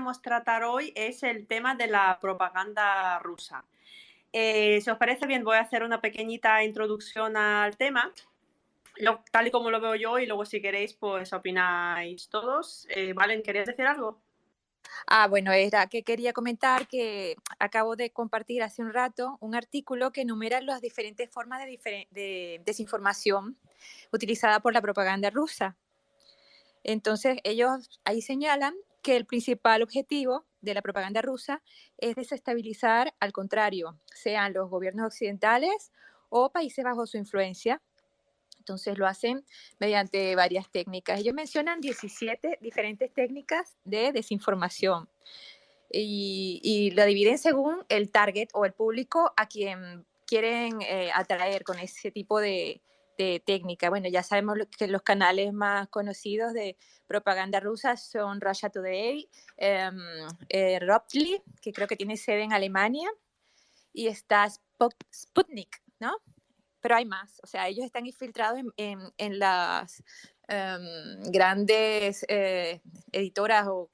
queríamos tratar hoy es el tema de la propaganda rusa. Si os parece bien, voy a hacer una pequeñita introducción al tema, tal y como lo veo yo, y luego si queréis, pues opináis todos. Valen, ¿querías decir algo? Bueno, era que quería comentar que acabo de compartir hace un rato un artículo que enumera las diferentes formas de desinformación utilizada por la propaganda rusa. Entonces, ellos ahí señalan que el principal objetivo de la propaganda rusa es desestabilizar, al contrario, sean los gobiernos occidentales o países bajo su influencia. Entonces lo hacen mediante varias técnicas. Ellos mencionan 17 diferentes técnicas de desinformación y la dividen según el target o el público a quien quieren atraer con ese tipo de técnica. Bueno, ya sabemos que los canales más conocidos de propaganda rusa son Russia Today, Ruptly, que creo que tiene sede en Alemania, y está Sputnik, ¿no? Pero hay más, o sea, ellos están infiltrados en las grandes editoras o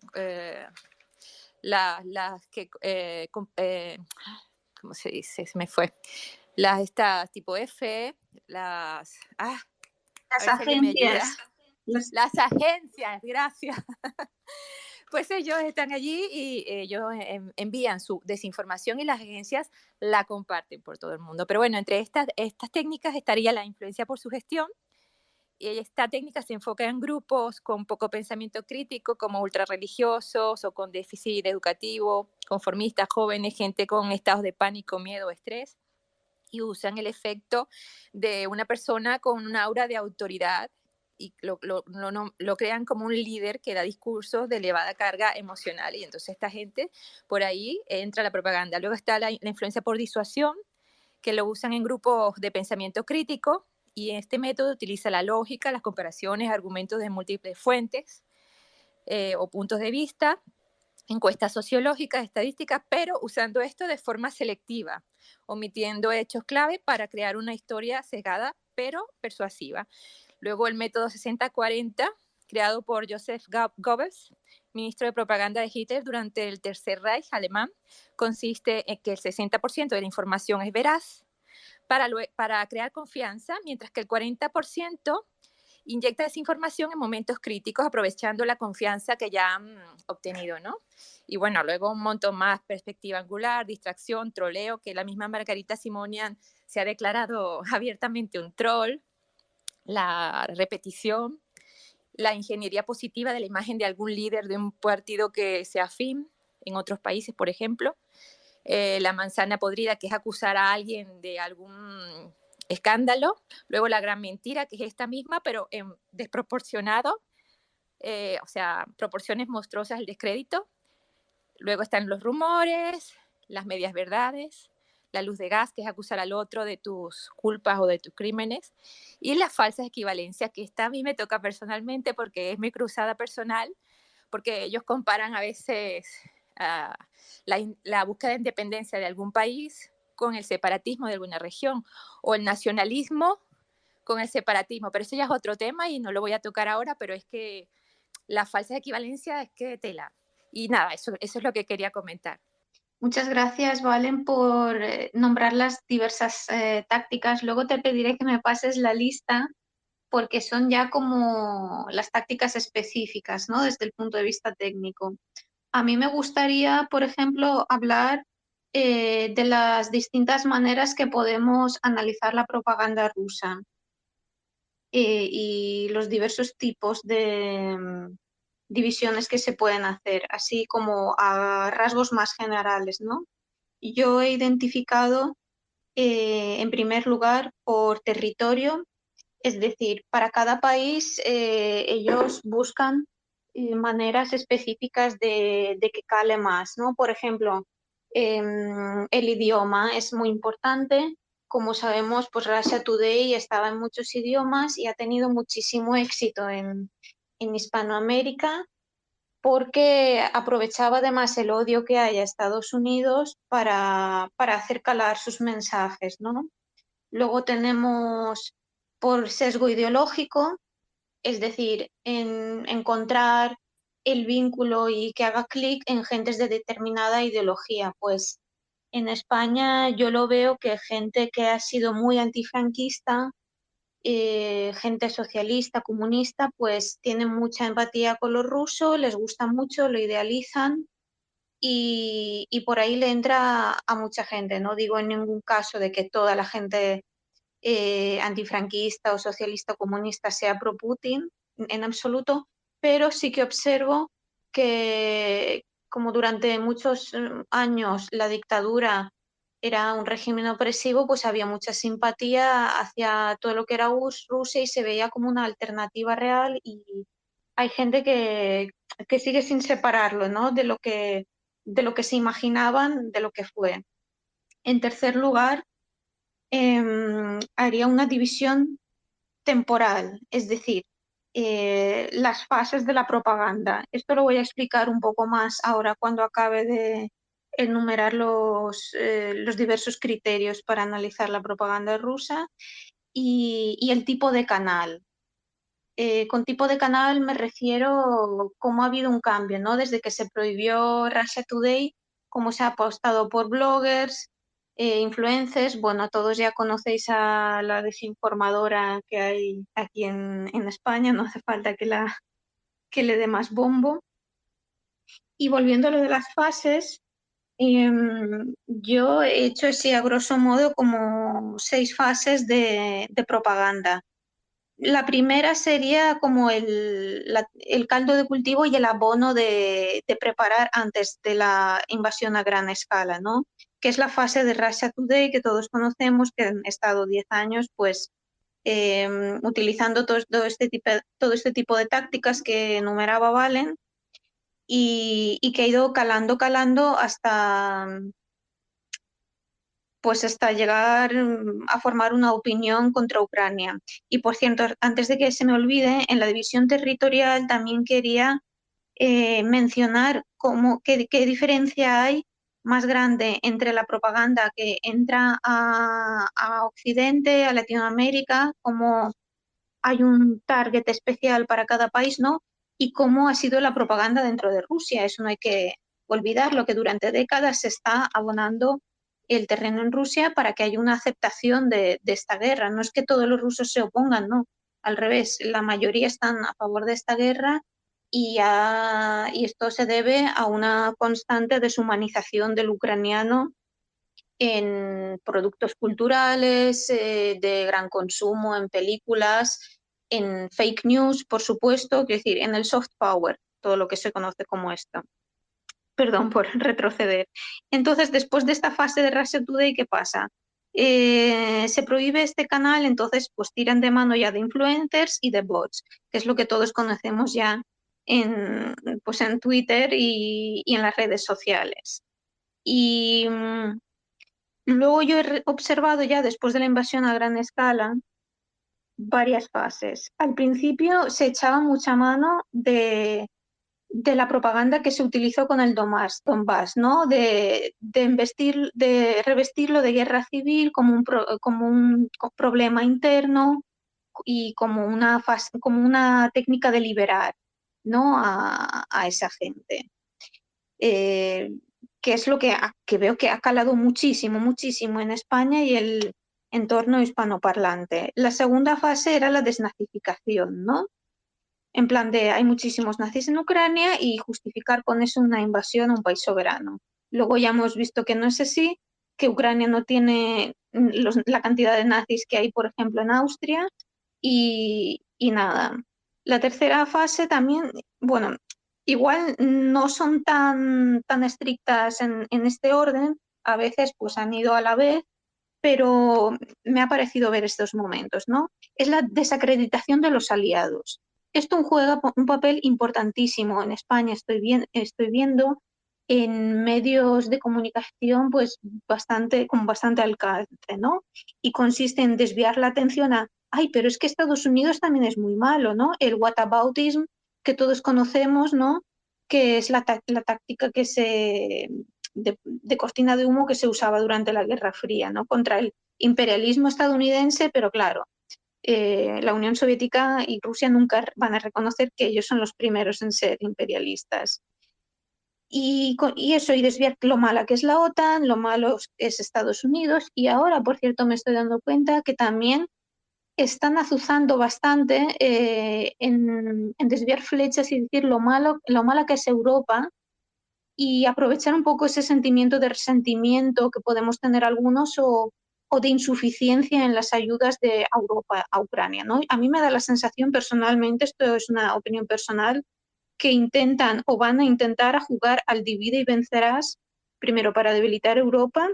las que, ¿cómo se dice? Se me fue. Las estas tipo F, las... a Las ver si alguien me ayuda. agencias. Las agencias, gracias. Pues ellos están allí y ellos envían su desinformación y las agencias la comparten por todo el mundo. Pero bueno, entre estas técnicas estaría la influencia por sugestión, y esta técnica se enfoca en grupos con poco pensamiento crítico, como ultrarreligiosos o con déficit educativo, conformistas, jóvenes, gente con estados de pánico, miedo, estrés, y usan el efecto de una persona con un aura de autoridad y lo crean como un líder que da discursos de elevada carga emocional, y entonces esta gente, por ahí entra la propaganda. Luego está la influencia por disuasión, que lo usan en grupos de pensamiento crítico, y este método utiliza la lógica, las comparaciones, argumentos de múltiples fuentes o puntos de vista, encuestas sociológicas, estadísticas, pero usando esto de forma selectiva, omitiendo hechos clave para crear una historia sesgada pero persuasiva. Luego el método 60-40, creado por Joseph Goebbels, ministro de propaganda de Hitler durante el Tercer Reich alemán, consiste en que el 60% de la información es veraz para crear confianza, mientras que el 40% inyecta desinformación en momentos críticos, aprovechando la confianza que ya han obtenido, ¿no? Y bueno, luego un montón más: perspectiva angular, distracción, troleo, que la misma Margarita Simonian se ha declarado abiertamente un troll, la repetición, la ingeniería positiva de la imagen de algún líder de un partido que sea afín en otros países, por ejemplo, la manzana podrida, que es acusar a alguien de algún escándalo, luego la gran mentira, que es esta misma, pero desproporcionado, o sea, proporciones monstruosas el descrédito. Luego están los rumores, las medias verdades, la luz de gas, que es acusar al otro de tus culpas o de tus crímenes, y las falsas equivalencias, que esta a mí me toca personalmente porque es mi cruzada personal, porque ellos comparan a veces la búsqueda de independencia de algún país con el separatismo de alguna región, o el nacionalismo con el separatismo, pero eso ya es otro tema y no lo voy a tocar ahora, pero es que la falsa equivalencia es que tela. Y nada, eso es lo que quería comentar. Muchas gracias, Valen, por nombrar las diversas tácticas. Luego te pediré que me pases la lista, porque son ya como las tácticas específicas, ¿no? Desde el punto de vista técnico. A mí me gustaría, por ejemplo, hablar de las distintas maneras que podemos analizar la propaganda rusa y los diversos tipos de divisiones que se pueden hacer, así como a rasgos más generales, ¿no? Yo he identificado, en primer lugar, por territorio, es decir, para cada país ellos buscan maneras específicas de que cale más, ¿no? Por ejemplo, el idioma es muy importante. Como sabemos, pues Russia Today estaba en muchos idiomas y ha tenido muchísimo éxito en Hispanoamérica, porque aprovechaba además el odio que hay a Estados Unidos para hacer calar sus mensajes, ¿no? Luego tenemos por sesgo ideológico, es decir, en encontrar el vínculo y que haga clic en gentes de determinada ideología. Pues en España yo lo veo que gente que ha sido muy antifranquista, gente socialista, comunista, pues tienen mucha empatía con lo ruso, les gusta mucho, lo idealizan y por ahí le entra a mucha gente. No digo en ningún caso de que toda la gente antifranquista o socialista o comunista sea pro Putin en absoluto, pero sí que observo que como durante muchos años la dictadura era un régimen opresivo, pues había mucha simpatía hacia todo lo que era Rusia y se veía como una alternativa real y hay gente que sigue sin separarlo, ¿no? De lo que se imaginaban, de lo que fue. En tercer lugar, haría una división temporal, es decir, las fases de la propaganda. Esto lo voy a explicar un poco más ahora cuando acabe de enumerar los diversos criterios para analizar la propaganda rusa y el tipo de canal. Con tipo de canal me refiero cómo ha habido un cambio, ¿no? Desde que se prohibió Russia Today, cómo se ha apostado por bloggers, influencers. Bueno, todos ya conocéis a la desinformadora que hay aquí en España, no hace falta que le dé más bombo. Y volviendo a lo de las fases, yo he hecho así a grosso modo como 6 fases de propaganda. La primera sería como el caldo de cultivo y el abono de preparar antes de la invasión a gran escala, ¿no? Que es la fase de Russia Today que todos conocemos, que han estado 10 años pues utilizando todo este tipo de tácticas que enumeraba Valen y que ha ido calando hasta llegar a formar una opinión contra Ucrania. Y por cierto, antes de que se me olvide, en la división territorial también quería mencionar qué diferencia hay más grande entre la propaganda que entra a Occidente, a Latinoamérica, cómo hay un target especial para cada país, ¿no? Y cómo ha sido la propaganda dentro de Rusia. Eso no hay que olvidarlo, que durante décadas se está abonando el terreno en Rusia para que haya una aceptación de esta guerra. No es que todos los rusos se opongan, no. Al revés, la mayoría están a favor de esta guerra y esto se debe a una constante deshumanización del ucraniano en productos culturales, de gran consumo, en películas, en fake news, por supuesto, es decir, en el soft power, todo lo que se conoce como esto. Perdón por retroceder. Entonces, después de esta fase de Russia Today, ¿qué pasa? Se prohíbe este canal, entonces pues tiran de mano ya de influencers y de bots, que es lo que todos conocemos ya pues en Twitter y en las redes sociales. Y luego yo he observado ya después de la invasión a gran escala varias fases. Al principio se echaba mucha mano de la propaganda que se utilizó con el Donbass, ¿no? De revestirlo de guerra civil como un problema interno y como una técnica de liberar, ¿no? a esa gente. Que es lo que veo que ha calado muchísimo, muchísimo en España y el entorno hispanoparlante. La segunda fase era la desnazificación, ¿no? En plan de hay muchísimos nazis en Ucrania y justificar con eso una invasión a un país soberano. Luego ya hemos visto que no es así, que Ucrania no tiene la cantidad de nazis que hay, por ejemplo, en Austria y nada. La tercera fase también, bueno, igual no son tan estrictas en este orden, a veces pues han ido a la vez, pero me ha parecido ver estos momentos, ¿no? Es la desacreditación de los aliados. Esto juega un papel importantísimo en España, estoy viendo en medios de comunicación pues con bastante alcance, ¿no? Y consiste en desviar la atención ay, pero es que Estados Unidos también es muy malo, ¿no? El whataboutism que todos conocemos, ¿no? Que es la táctica de cortina de humo que se usaba durante la Guerra Fría, ¿no? Contra el imperialismo estadounidense, pero claro, La Unión Soviética y Rusia nunca van a reconocer que ellos son los primeros en ser imperialistas. Y eso, y desviar lo mala que es la OTAN, lo malo es Estados Unidos, y ahora, por cierto, me estoy dando cuenta que también están azuzando bastante en desviar flechas y decir lo mala que es Europa, y aprovechar un poco ese sentimiento de resentimiento que podemos tener algunos o de insuficiencia en las ayudas de Europa a Ucrania, ¿no? A mí me da la sensación personalmente, esto es una opinión personal, que intentan o van a intentar a jugar al divide y vencerás, primero para debilitar Europa,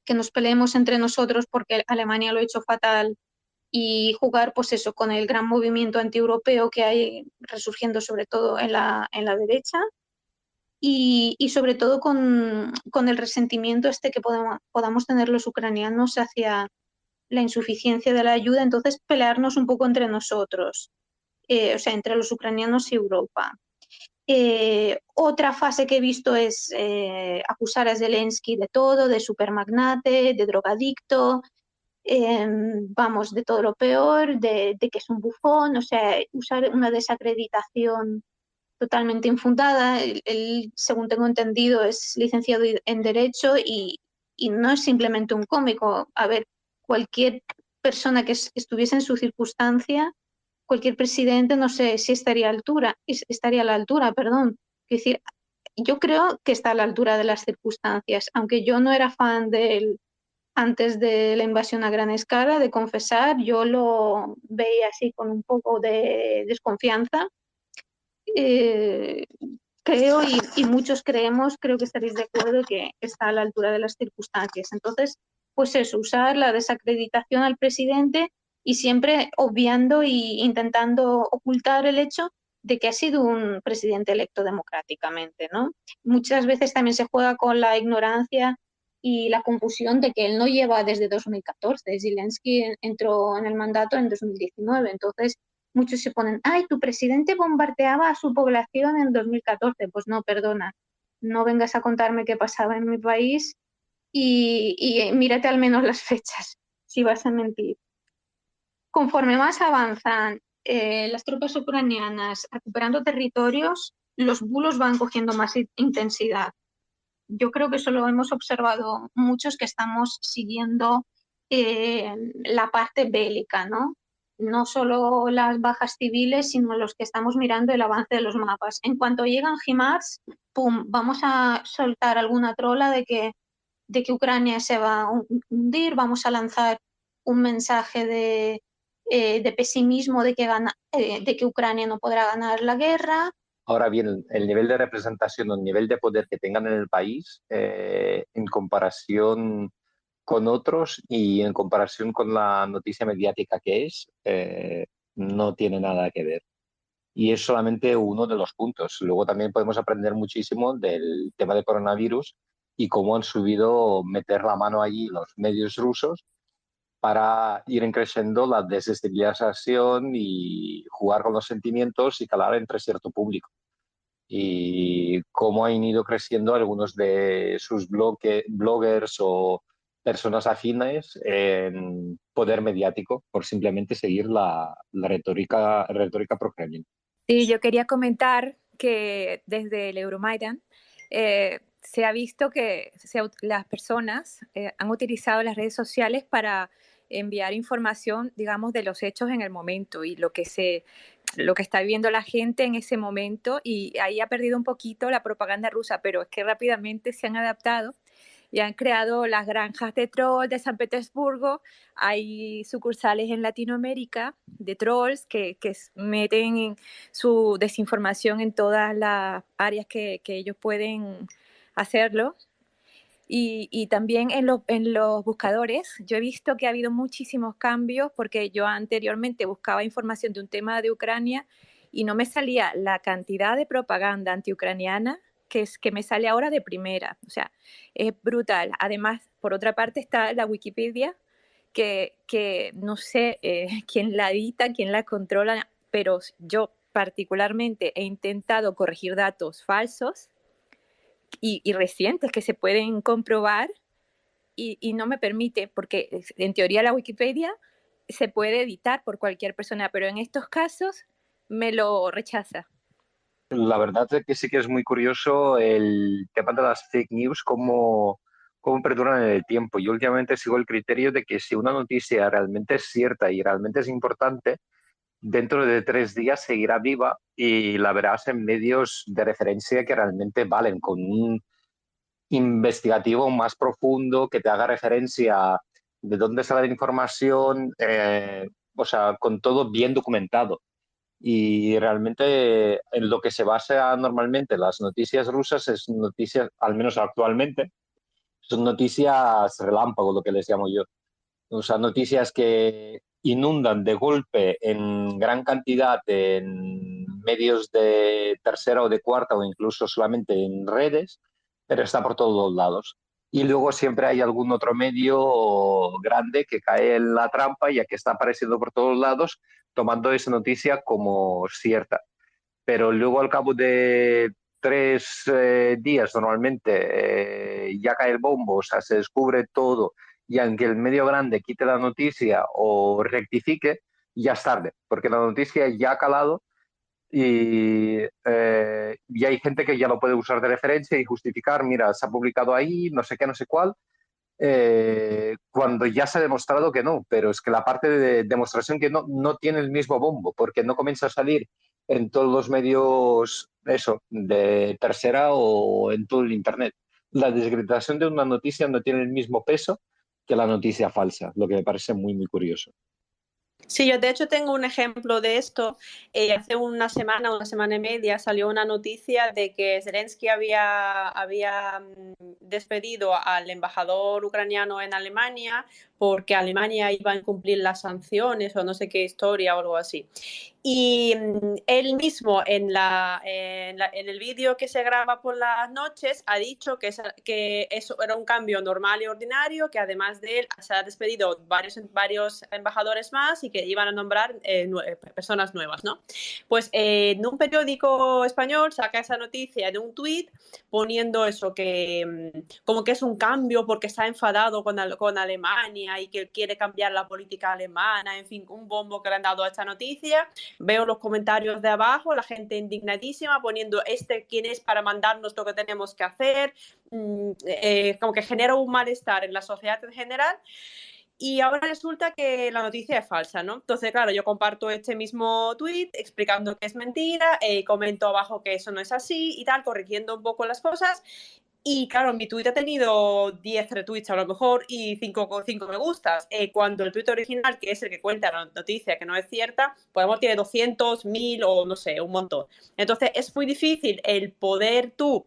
que nos peleemos entre nosotros porque Alemania lo ha hecho fatal, y jugar pues eso con el gran movimiento antieuropeo que hay resurgiendo sobre todo en la derecha, y sobre todo con el resentimiento este que podamos tener los ucranianos hacia la insuficiencia de la ayuda, entonces pelearnos un poco entre nosotros, o sea, entre los ucranianos y Europa. Otra fase que he visto es acusar a Zelensky de todo, de supermagnate, de drogadicto, vamos, de todo lo peor, de que es un bufón, o sea, usar una desacreditación totalmente infundada. Él, según tengo entendido, es licenciado en Derecho y no es simplemente un cómico. A ver, cualquier persona que estuviese en su circunstancia, cualquier presidente, no sé si estaría a la altura, perdón. Es decir, yo creo que está a la altura de las circunstancias, aunque yo no era fan de él antes de la invasión a gran escala, de confesar, yo lo veía así con un poco de desconfianza. Eh, creo y muchos creemos, creo que estaréis de acuerdo, que está a la altura de las circunstancias. Entonces, pues eso, usar la desacreditación al presidente y siempre obviando e intentando ocultar el hecho de que ha sido un presidente electo democráticamente, ¿no? Muchas veces también se juega con la ignorancia y la confusión de que él no lleva desde 2014. Zelensky entró en el mandato en 2019, entonces muchos se ponen, ay, tu presidente bombardeaba a su población en 2014. Pues no, perdona, no vengas a contarme qué pasaba en mi país y mírate al menos las fechas, si vas a mentir. Conforme más avanzan las tropas ucranianas recuperando territorios, los bulos van cogiendo más intensidad. Yo creo que eso lo hemos observado muchos que estamos siguiendo la parte bélica, ¿no? No solo las bajas civiles, sino los que estamos mirando el avance de los mapas. En cuanto llegan HIMARS, ¡pum!, vamos a soltar alguna trola de que Ucrania se va a hundir, vamos a lanzar un mensaje de pesimismo de que Ucrania no podrá ganar la guerra. Ahora bien, el nivel de representación o el nivel de poder que tengan en el país, en comparación con otros y en comparación con la noticia mediática que es, no tiene nada que ver. Y es solamente uno de los puntos. Luego también podemos aprender muchísimo del tema del coronavirus y cómo han subido meter la mano allí los medios rusos para ir creciendo la desestabilización y jugar con los sentimientos y calar entre cierto público. Y cómo han ido creciendo algunos de sus bloggers o personas afines en poder mediático por simplemente seguir la retórica pro-Kremlin. Sí, yo quería comentar que desde el Euromaidan se ha visto que las personas han utilizado las redes sociales para enviar información, digamos, de los hechos en el momento y lo que está viviendo la gente en ese momento, y ahí ha perdido un poquito la propaganda rusa, pero es que rápidamente se han adaptado y han creado las granjas de troll de San Petersburgo. Hay sucursales en Latinoamérica de trolls que meten su desinformación en todas las áreas que ellos pueden hacerlo. Y también en los buscadores, yo he visto que ha habido muchísimos cambios, porque yo anteriormente buscaba información de un tema de Ucrania y no me salía la cantidad de propaganda antiucraniana que me sale ahora de primera. O sea, es brutal. Además, por otra parte está la Wikipedia, que no sé quién la edita, quién la controla, pero yo particularmente he intentado corregir datos falsos y recientes que se pueden comprobar, y no me permite, porque en teoría la Wikipedia se puede editar por cualquier persona, pero en estos casos me lo rechaza. La verdad es que sí que es muy curioso el tema de las fake news, cómo perduran en el tiempo. Yo últimamente sigo el criterio de que si una noticia realmente es cierta y realmente es importante, dentro de 3 días seguirá viva y la verás en medios de referencia que realmente valen, con un investigativo más profundo que te haga referencia de dónde sale la información, o sea, con todo bien documentado. Y realmente en lo que se basa normalmente las noticias rusas es noticias, al menos actualmente, son noticias relámpago, lo que les llamo yo. O sea, noticias que inundan de golpe en gran cantidad en medios de tercera o de cuarta o incluso solamente en redes, pero está por todos lados. Y luego siempre hay algún otro medio grande que cae en la trampa, ya que está apareciendo por todos lados, tomando esa noticia como cierta. Pero luego al cabo de 3 días normalmente ya cae el bombo, o sea, se descubre todo y aunque el medio grande quite la noticia o rectifique, ya es tarde, porque la noticia ya ha calado y hay gente que ya lo puede usar de referencia y justificar, mira, se ha publicado ahí, no sé qué, no sé cuál, cuando ya se ha demostrado que no, pero es que la parte de demostración que no tiene el mismo bombo, porque no comienza a salir en todos los medios, eso, de tercera o en todo el Internet. La desacreditación de una noticia no tiene el mismo peso que la noticia falsa, lo que me parece muy, muy curioso. Sí, yo de hecho tengo un ejemplo de esto. Hace una semana y media, salió una noticia de que Zelensky había despedido al embajador ucraniano en Alemania porque Alemania iba a incumplir las sanciones o no sé qué historia o algo así. Y él mismo en el vídeo que se graba por las noches ha dicho que eso era un cambio normal y ordinario, que además de él se ha despedido varios embajadores más y que iban a nombrar personas nuevas, ¿no? Pues en un periódico español saca esa noticia en un tuit poniendo eso, que como que es un cambio porque está enfadado con Alemania y que quiere cambiar la política alemana, en fin, un bombo que le han dado a esta noticia. Veo los comentarios de abajo, la gente indignadísima poniendo quién es para mandarnos lo que tenemos que hacer, como que genera un malestar en la sociedad en general. Y ahora resulta que la noticia es falsa, ¿no? Entonces, claro, yo comparto este mismo tweet explicando que es mentira, comento abajo que eso no es así y tal, corrigiendo un poco las cosas. Y claro, mi tweet ha tenido 10 retweets a lo mejor y 5 me gustas. Cuando el tweet original, que es el que cuenta la noticia que no es cierta, pues tiene 200, 1000 o no sé, un montón. Entonces es muy difícil el poder tú,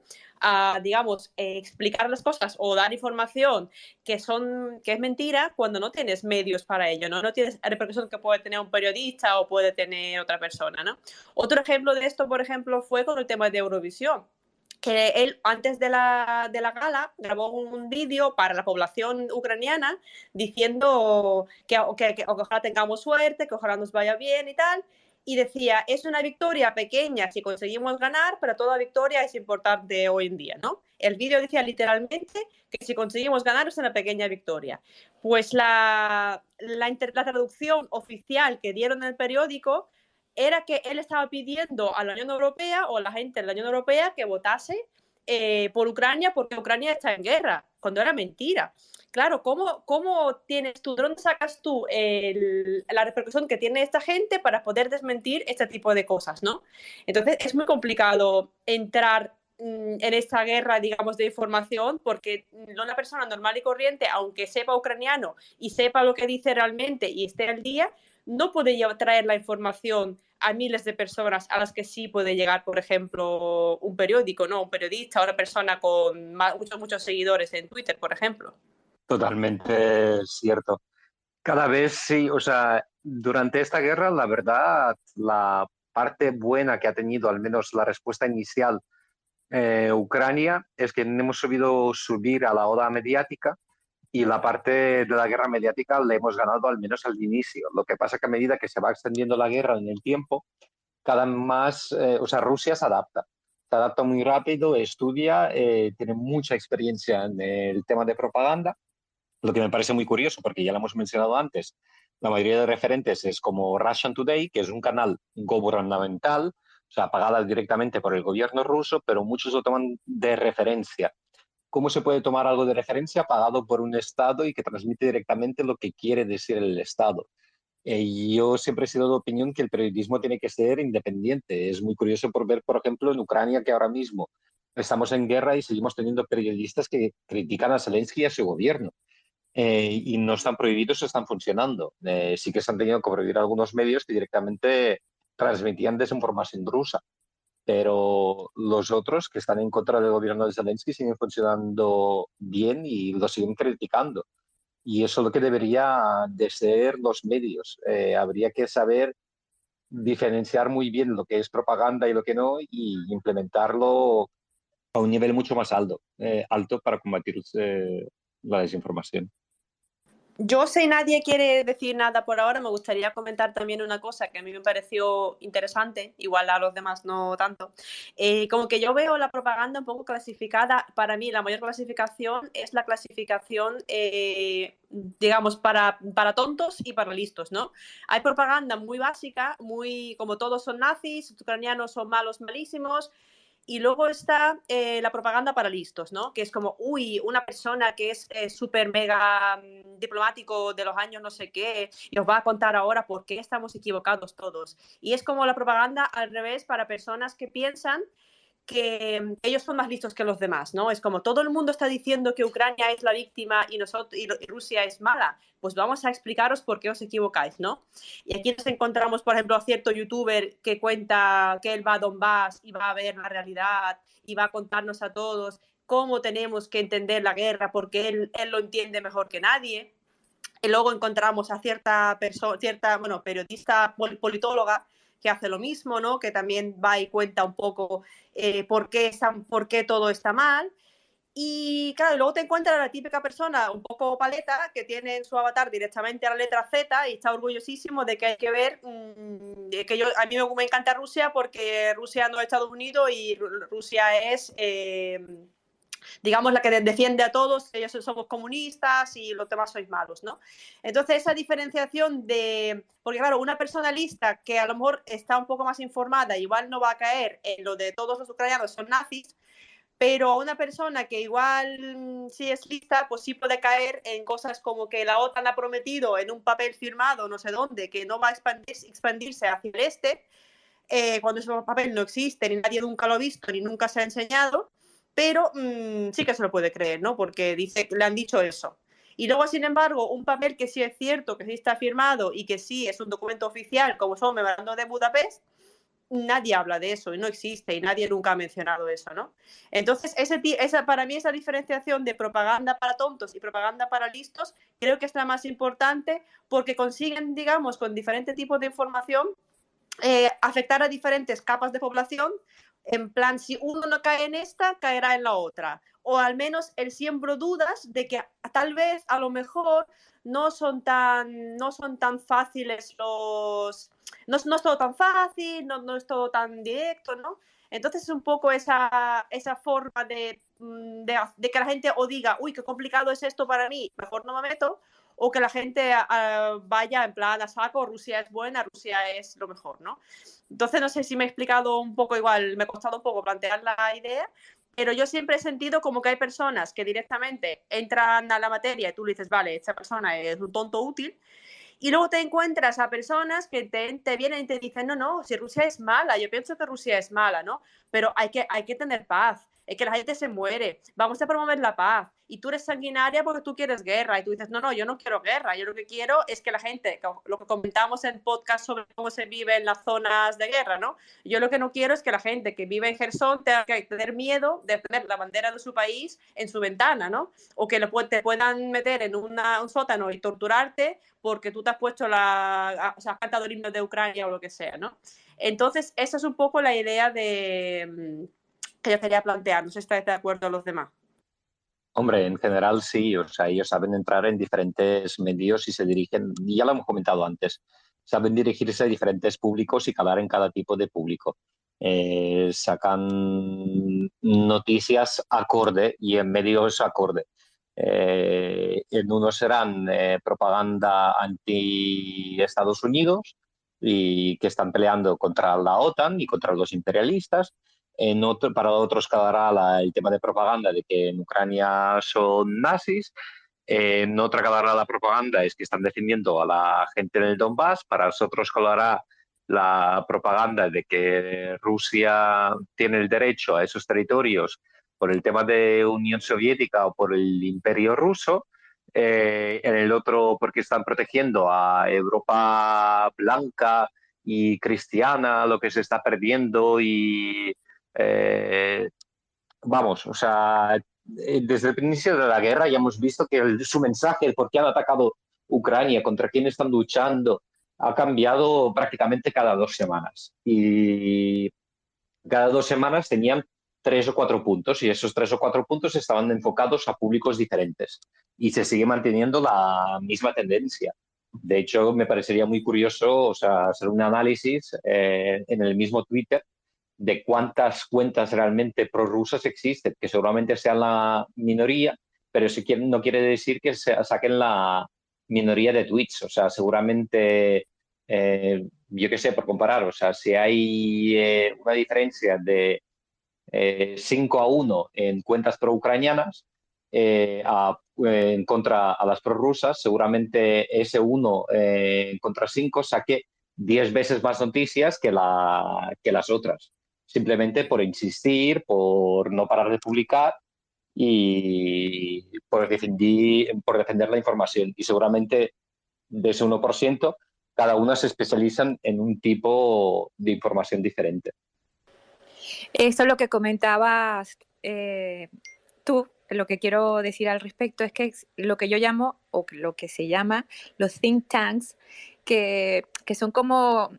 digamos, explicar las cosas o dar información que es mentira cuando no tienes medios para ello, ¿no? No tienes la repercusión que puede tener un periodista o puede tener otra persona, ¿no? Otro ejemplo de esto, por ejemplo, fue con el tema de Eurovisión, que él antes de la gala grabó un vídeo para la población ucraniana diciendo que ojalá tengamos suerte, que ojalá nos vaya bien y tal, y decía, es una victoria pequeña si conseguimos ganar, pero toda victoria es importante hoy en día, ¿no? El vídeo decía literalmente que si conseguimos ganar es una pequeña victoria. Pues la traducción oficial que dieron en el periódico era que él estaba pidiendo a la Unión Europea o a la gente de la Unión Europea que votase por Ucrania porque Ucrania está en guerra, cuando era mentira. Claro, ¿cómo tienes tú, de dónde sacas tú la repercusión que tiene esta gente para poder desmentir este tipo de cosas, ¿no? Entonces es muy complicado entrar en esta guerra, digamos, de información, porque una persona normal y corriente, aunque sepa ucraniano y sepa lo que dice realmente y esté al día, no puede traer la información a miles de personas a las que sí puede llegar, por ejemplo, un periódico, ¿no? Un periodista o una persona con muchos seguidores en Twitter, por ejemplo. Totalmente cierto. Cada vez sí, o sea, durante esta guerra, la verdad, la parte buena que ha tenido, al menos la respuesta inicial, Ucrania, es que no hemos sabido subir a la ola mediática y la parte de la guerra mediática la hemos ganado al menos al inicio. Lo que pasa que a medida que se va extendiendo la guerra en el tiempo, cada vez más, o sea, Rusia se adapta muy rápido, estudia, tiene mucha experiencia en el tema de propaganda, lo que me parece muy curioso porque ya lo hemos mencionado antes, La mayoría de referentes es como Russian Today, que es un canal gubernamental, o sea, pagada directamente por el gobierno ruso, pero muchos lo toman de referencia. ¿Cómo se puede tomar algo de referencia pagado por un Estado y que transmite directamente lo que quiere decir el Estado? Yo siempre he sido de opinión que el periodismo tiene que ser independiente. Es muy curioso por ver, por ejemplo, en Ucrania, que ahora mismo estamos en guerra y seguimos teniendo periodistas que critican a Zelensky y a su gobierno. Y no están prohibidos, están funcionando. Sí que se han tenido que prohibir algunos medios que directamente transmitían desinformación rusa, pero los otros que están en contra del gobierno de Zelensky siguen funcionando bien y lo siguen criticando. Y eso es lo que debería de ser los medios. Habría que saber diferenciar muy bien lo que es propaganda y lo que no y implementarlo a un nivel mucho más alto para combatir la desinformación. Yo, si nadie quiere decir nada por ahora, me gustaría comentar también una cosa que a mí me pareció interesante, igual a los demás no tanto. Como que yo veo la propaganda un poco clasificada, para mí la mayor clasificación es la clasificación, digamos, para tontos y para listos, ¿no? Hay propaganda muy básica, muy como todos son nazis, los ucranianos son malos, malísimos. Y luego está la propaganda para listos, ¿no? Que es como, uy, una persona que es súper mega diplomático de los años no sé qué, y os va a contar ahora por qué estamos equivocados todos. Y es como la propaganda al revés para personas que piensan que ellos son más listos que los demás, ¿no? Es como todo el mundo está diciendo que Ucrania es la víctima y Rusia es mala, pues vamos a explicaros por qué os equivocáis, ¿no? Y aquí nos encontramos, por ejemplo, a cierto youtuber que cuenta que él va a Donbass y va a ver la realidad y va a contarnos a todos cómo tenemos que entender la guerra porque él lo entiende mejor que nadie. Y luego encontramos a cierta periodista politóloga que hace lo mismo, ¿no? Que también va y cuenta un poco por qué todo está mal. Y claro, luego te encuentras a la típica persona un poco paleta que tiene en su avatar directamente a la letra Z y está orgullosísimo de que hay que ver, a mí me encanta Rusia porque Rusia no es Estados Unidos y Rusia es... digamos, la que defiende a todos, ellos somos comunistas y los demás sois malos, ¿no? Entonces, esa diferenciación porque claro, una persona lista que a lo mejor está un poco más informada, igual no va a caer en lo de todos los ucranianos son nazis, pero una persona que igual sí es lista, pues sí puede caer en cosas como que la OTAN ha prometido en un papel firmado, no sé dónde, que no va a expandirse hacia el este, cuando ese papel no existe, ni nadie nunca lo ha visto, ni nunca se ha enseñado, pero sí que se lo puede creer, ¿no? Porque le han dicho eso. Y luego, sin embargo, un papel que sí es cierto, que sí está firmado y que sí es un documento oficial, como son Memorando de Budapest, nadie habla de eso y no existe y nadie nunca ha mencionado eso, ¿no? Entonces, para mí esa diferenciación de propaganda para tontos y propaganda para listos creo que es la más importante porque consiguen, digamos, con diferentes tipos de información, afectar a diferentes capas de población, en plan, si uno no cae en esta, caerá en la otra. O al menos el siembro dudas de que tal vez, a lo mejor, no son tan fáciles los... No es todo tan fácil, no es todo tan directo, ¿no? Entonces es un poco esa forma de que la gente o diga, uy, qué complicado es esto para mí, mejor no me meto, o que la gente vaya en plan a saco, Rusia es buena, Rusia es lo mejor, ¿no? Entonces no sé si me he explicado un poco igual, me ha costado un poco plantear la idea, pero yo siempre he sentido como que hay personas que directamente entran a la materia y tú le dices, vale, esta persona es un tonto útil, y luego te encuentras a personas que te vienen y te dicen, no, si Rusia es mala, yo pienso que Rusia es mala, ¿no? Pero hay que tener paz, es que la gente se muere, vamos a promover la paz. Y tú eres sanguinaria porque tú quieres guerra. Y tú dices, no, yo no quiero guerra, yo lo que quiero es que la gente, lo que comentamos en podcast sobre cómo se vive en las zonas de guerra, ¿no? Yo lo que no quiero es que la gente que vive en Gerson tenga que tener miedo de tener la bandera de su país en su ventana, ¿no? O que te puedan meter en un sótano y torturarte porque tú te has puesto has cantado el himno de Ucrania o lo que sea, ¿no? Entonces, esa es un poco la idea que yo quería plantear. No sé si estáis de acuerdo los demás. Hombre, en general sí, o sea, ellos saben entrar en diferentes medios y se dirigen, ya lo hemos comentado antes, saben dirigirse a diferentes públicos y calar en cada tipo de público. Sacan noticias acorde y en medios acorde. En uno serán propaganda anti-Estados Unidos y que están peleando contra la OTAN y contra los imperialistas. Para otros quedará el tema de propaganda de que en Ucrania son nazis. En otra quedará la propaganda es que están defendiendo a la gente en el Donbass. Para nosotros quedará la propaganda de que Rusia tiene el derecho a esos territorios por el tema de Unión Soviética o por el Imperio Ruso. En el otro porque están protegiendo a Europa blanca y cristiana, lo que se está perdiendo y vamos, o sea, desde el inicio de la guerra ya hemos visto que su mensaje, el por qué han atacado Ucrania, contra quién están luchando, ha cambiado prácticamente cada 2 semanas. Y cada 2 semanas tenían 3 o 4 puntos y esos 3 o 4 puntos estaban enfocados a públicos diferentes y se sigue manteniendo la misma tendencia. De hecho, me parecería muy curioso, o sea, hacer un análisis en el mismo Twitter de cuántas cuentas realmente prorrusas existen, que seguramente sean la minoría, pero no quiere decir que saquen la minoría de tweets. O sea, seguramente, yo qué sé, por comparar, o sea, si hay una diferencia de 5-1 en cuentas pro-ucranianas en contra a las prorrusas, seguramente ese 1 contra 5 saque 10 veces más noticias que las otras. Simplemente por insistir, por no parar de publicar y por defender la información. Y seguramente de ese 1%, cada una se especializan en un tipo de información diferente. Esto es lo que comentabas tú. Lo que quiero decir al respecto es que lo que yo llamo, o lo que se llama, los think tanks, que son como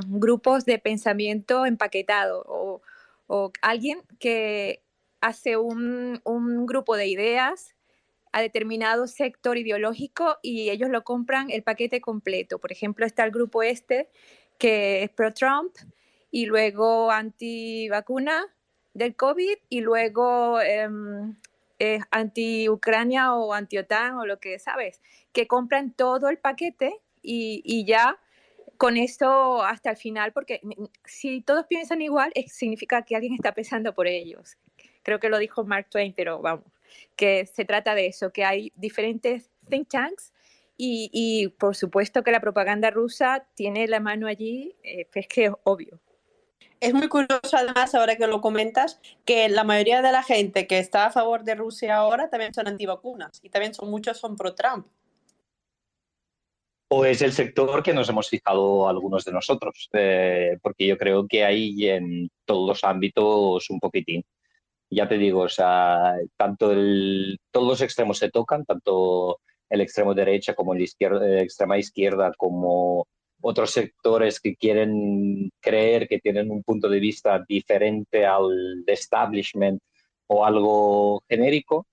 grupos de pensamiento empaquetado, o alguien que hace un grupo de ideas a determinado sector ideológico y ellos lo compran el paquete completo. Por ejemplo, está el grupo que es pro-Trump y luego anti-vacuna del COVID y luego anti-Ucrania o anti-OTAN o lo que sabes, que compran todo el paquete y ya con esto hasta el final, porque si todos piensan igual, significa que alguien está pensando por ellos. Creo que lo dijo Mark Twain, pero vamos, que se trata de eso, que hay diferentes think tanks y por supuesto que la propaganda rusa tiene la mano allí, pues que es obvio. Es muy curioso, además, ahora que lo comentas, que la mayoría de la gente que está a favor de Rusia ahora también son antivacunas y también muchos son pro-Trump. O es el sector que nos hemos fijado algunos de nosotros, porque yo creo que hay en todos los ámbitos un poquitín. Ya te digo, o sea, todos los extremos se tocan, tanto el extremo derecha como el extrema izquierda, como otros sectores que quieren creer que tienen un punto de vista diferente al establishment o algo genérico,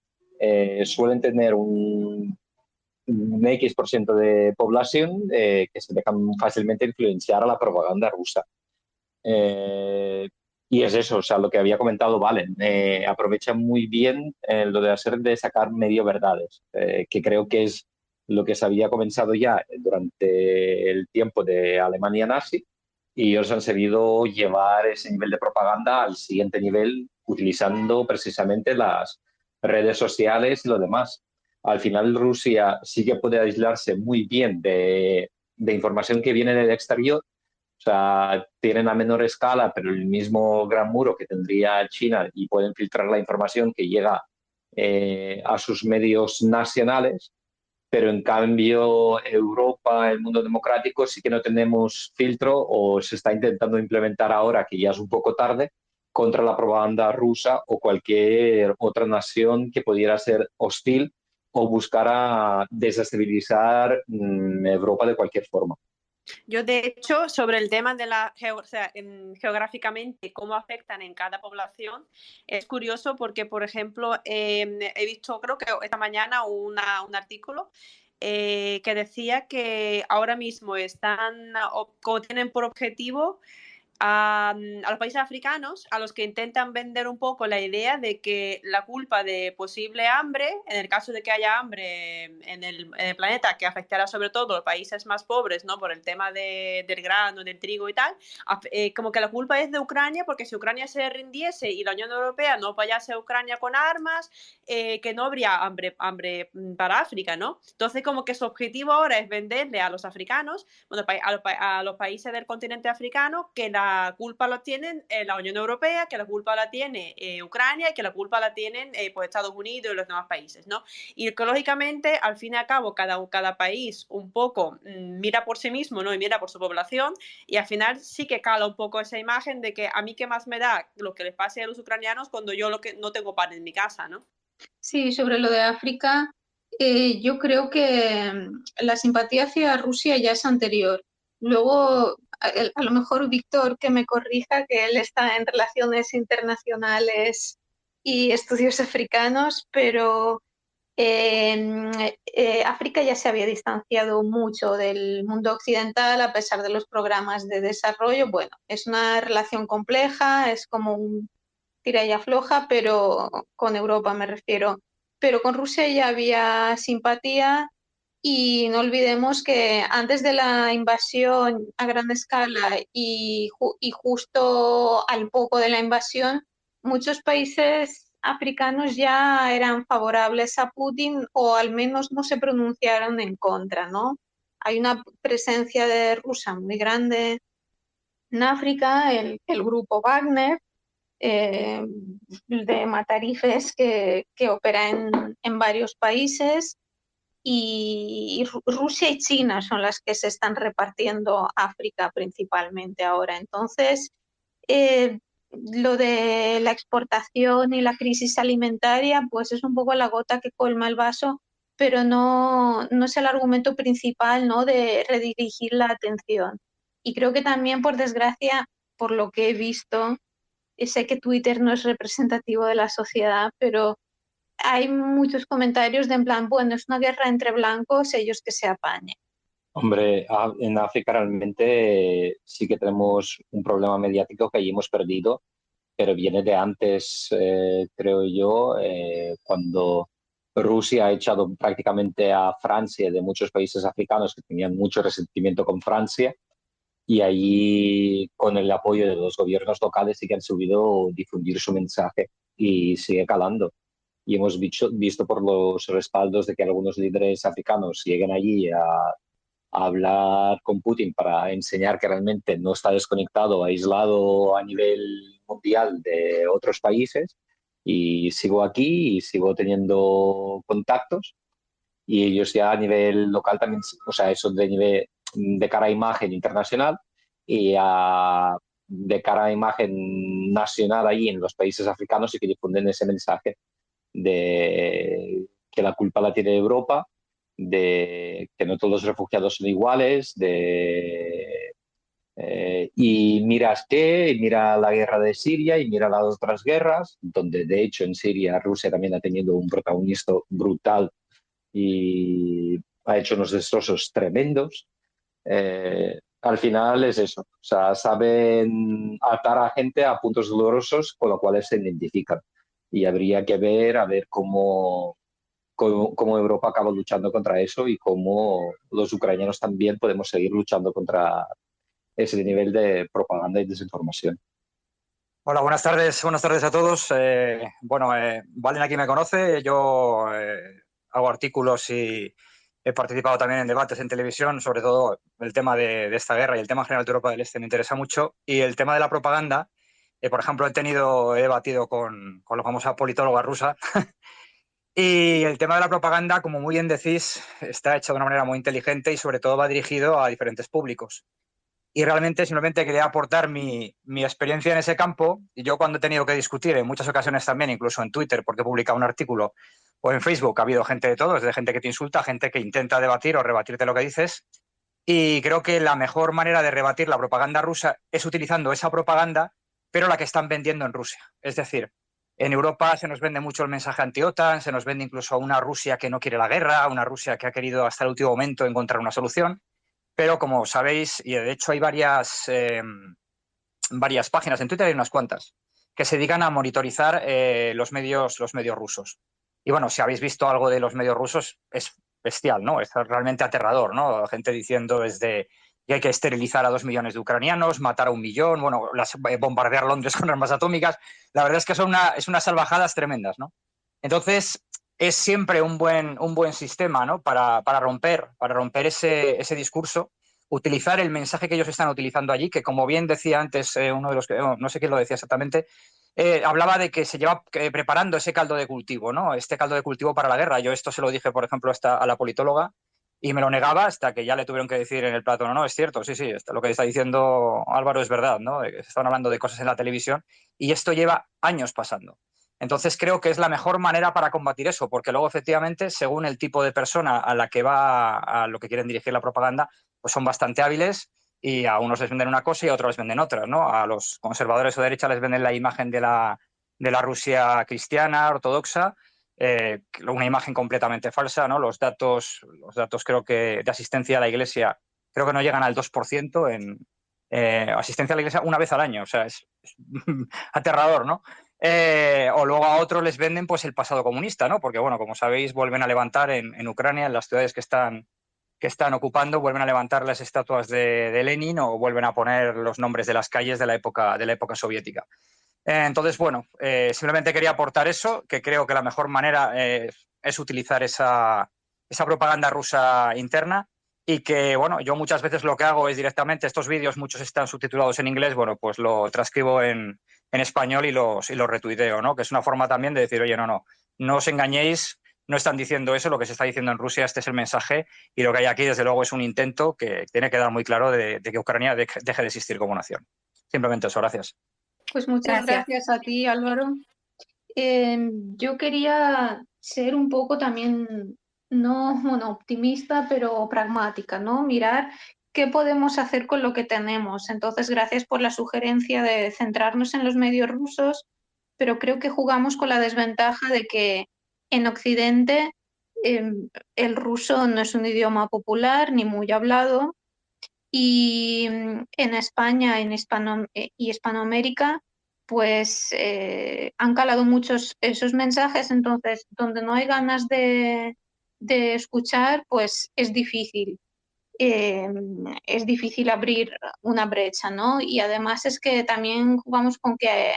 suelen tener un X% de población que se dejan fácilmente influenciar a la propaganda rusa. Y es eso, o sea, lo que había comentado Valen, aprovechan muy bien lo de sacar medio verdades, que creo que es lo que se había comenzado ya durante el tiempo de Alemania nazi, y ellos han sabido llevar ese nivel de propaganda al siguiente nivel utilizando precisamente las redes sociales y lo demás. Al final Rusia sí que puede aislarse muy bien de información que viene del exterior. O sea, tienen a menor escala, pero el mismo gran muro que tendría China y pueden filtrar la información que llega a sus medios nacionales, pero en cambio Europa, el mundo democrático, sí que no tenemos filtro o se está intentando implementar ahora, que ya es un poco tarde, contra la propaganda rusa o cualquier otra nación que pudiera ser hostil o buscara desestabilizar Europa de cualquier forma. Yo, de hecho, sobre el tema de geográficamente cómo afectan en cada población, es curioso porque, por ejemplo, he visto, creo que esta mañana, un artículo que decía que ahora mismo como tienen por objetivo a los países africanos, a los que intentan vender un poco la idea de que la culpa de posible hambre, en el caso de que haya hambre en el planeta, que afectará sobre todo a los países más pobres, ¿no? Por el tema del grano, del trigo y tal, como que la culpa es de Ucrania, porque si Ucrania se rindiese y la Unión Europea no apoyase a Ucrania con armas, que no habría hambre para África, ¿no? Entonces, como que su objetivo ahora es venderle a los africanos, bueno, a los países del continente africano, que la culpa la tienen la Unión Europea, que la culpa la tiene Ucrania y que la culpa la tienen pues Estados Unidos y los demás países, ¿no? Y ecológicamente, al fin y al cabo, cada país un poco mira por sí mismo, ¿no? Y mira por su población, y al final sí que cala un poco esa imagen de que a mí qué más me da lo que les pase a los ucranianos cuando yo no tengo pan en mi casa, ¿no? Sí, sobre lo de África, yo creo que la simpatía hacia Rusia ya es anterior. Luego, a lo mejor Víctor que me corrija, que él está en relaciones internacionales y estudios africanos, pero África ya se había distanciado mucho del mundo occidental a pesar de los programas de desarrollo. Bueno, es una relación compleja, es como un tira y afloja, pero con Europa me refiero. Pero con Rusia ya había simpatía y no olvidemos que antes de la invasión a gran escala y justo al poco de la invasión, muchos países africanos ya eran favorables a Putin o al menos no se pronunciaron en contra, ¿no? Hay una presencia de rusa muy grande en África, el grupo Wagner, de matarifes que opera en varios países y Rusia y China son las que se están repartiendo África principalmente ahora. Entonces, lo de la exportación y la crisis alimentaria, pues es un poco la gota que colma el vaso, pero no es el argumento principal, ¿no? De redirigir la atención. Y creo que también, por desgracia, por lo que he visto, sé que Twitter no es representativo de la sociedad, pero hay muchos comentarios de en plan, bueno, es una guerra entre blancos, ellos que se apañen. Hombre, en África realmente sí que tenemos un problema mediático que allí hemos perdido, pero viene de antes, creo yo, cuando Rusia ha echado prácticamente a Francia de muchos países africanos que tenían mucho resentimiento con Francia, y allí con el apoyo de los gobiernos locales sí que han sabido difundir su mensaje y sigue calando. Y hemos visto por los respaldos de que algunos líderes africanos lleguen allí a hablar con Putin para enseñar que realmente no está desconectado, aislado a nivel mundial de otros países, y sigo aquí y sigo teniendo contactos, y ellos ya a nivel local también, o sea, eso de nivel de cara a imagen internacional y de cara a imagen nacional ahí en los países africanos, y que difunden ese mensaje de que la culpa la tiene Europa, de que no todos los refugiados son iguales, y miras qué, mira la guerra de Siria y mira las otras guerras, donde de hecho en Siria Rusia también ha tenido un protagonista brutal y ha hecho unos destrozos tremendos. Al final es eso, o sea, saben atar a gente a puntos dolorosos con los cuales se identifican, y habría que ver a ver cómo Europa acaba luchando contra eso y cómo los ucranianos también podemos seguir luchando contra ese nivel de propaganda y desinformación. Hola, buenas tardes a todos. Valen aquí me conoce, yo hago artículos y he participado también en debates en televisión, sobre todo el tema de esta guerra y el tema general de Europa del Este me interesa mucho, y el tema de la propaganda, por ejemplo, he debatido con la famosa politóloga rusa y el tema de la propaganda, como muy bien decís, está hecho de una manera muy inteligente y sobre todo va dirigido a diferentes públicos. Y realmente simplemente quería aportar mi experiencia en ese campo. Y yo, cuando he tenido que discutir, en muchas ocasiones también, incluso en Twitter, porque he publicado un artículo, o en Facebook, ha habido gente de todo, desde gente que te insulta, gente que intenta debatir o rebatirte lo que dices. Y creo que la mejor manera de rebatir la propaganda rusa es utilizando esa propaganda, pero la que están vendiendo en Rusia. Es decir, en Europa se nos vende mucho el mensaje anti-OTAN, se nos vende incluso una Rusia que no quiere la guerra, una Rusia que ha querido hasta el último momento encontrar una solución. Pero como sabéis, y de hecho hay varias varias páginas, en Twitter hay unas cuantas, que se dedican a monitorizar los medios rusos. Y bueno, si habéis visto algo de los medios rusos, es bestial, ¿no? Es realmente aterrador, ¿no? Gente diciendo desde que hay que esterilizar a 2 millones de ucranianos, matar a 1 millón, bueno, bombardear Londres con armas atómicas. La verdad es que son unas salvajadas tremendas, ¿no? Entonces, es siempre un buen sistema, ¿no? Para romper ese discurso, utilizar el mensaje que ellos están utilizando allí, que como bien decía antes uno de los que, no sé quién lo decía exactamente, hablaba de que se lleva preparando ese caldo de cultivo, ¿no? Este caldo de cultivo para la guerra. Yo esto se lo dije, por ejemplo, a la politóloga y me lo negaba hasta que ya le tuvieron que decir en el plato, no, es cierto, sí, lo que está diciendo Álvaro es verdad, ¿no? Estaban hablando de cosas en la televisión y esto lleva años pasando. Entonces creo que es la mejor manera para combatir eso, porque luego efectivamente, según el tipo de persona a la que va, a lo que quieren dirigir la propaganda, pues son bastante hábiles y a unos les venden una cosa y a otros les venden otra, ¿no? A los conservadores o derecha les venden la imagen de la Rusia cristiana, ortodoxa, una imagen completamente falsa, ¿no? Los datos creo que de asistencia a la iglesia creo que no llegan al 2% en asistencia a la iglesia una vez al año, o sea, es aterrador, ¿no? O luego a otros les venden pues el pasado comunista, ¿no? Porque, bueno, como sabéis, vuelven a levantar en Ucrania, en las ciudades que están ocupando, vuelven a levantar las estatuas de Lenin o vuelven a poner los nombres de las calles de la época soviética. Entonces, bueno, simplemente quería aportar eso, que creo que la mejor manera es utilizar esa propaganda rusa interna y que, bueno, yo muchas veces lo que hago es directamente, estos vídeos, muchos están subtitulados en inglés, bueno, pues lo transcribo en español y los retuiteo, ¿no? Que es una forma también de decir, oye, no os engañéis, no están diciendo eso, lo que se está diciendo en Rusia, este es el mensaje y lo que hay aquí, desde luego, es un intento que tiene que dar muy claro de que Ucrania deje de existir como nación. Simplemente eso, gracias. Pues muchas gracias a ti, Álvaro. Yo quería ser un poco también, no optimista, pero pragmática, ¿no? Mirar qué podemos hacer con lo que tenemos. Entonces, gracias por la sugerencia de centrarnos en los medios rusos, pero creo que jugamos con la desventaja de que en Occidente el ruso no es un idioma popular ni muy hablado y en España y Hispanoamérica pues han calado muchos esos mensajes, entonces donde no hay ganas de escuchar, pues es difícil abrir una brecha, ¿no? Y además es que también jugamos con que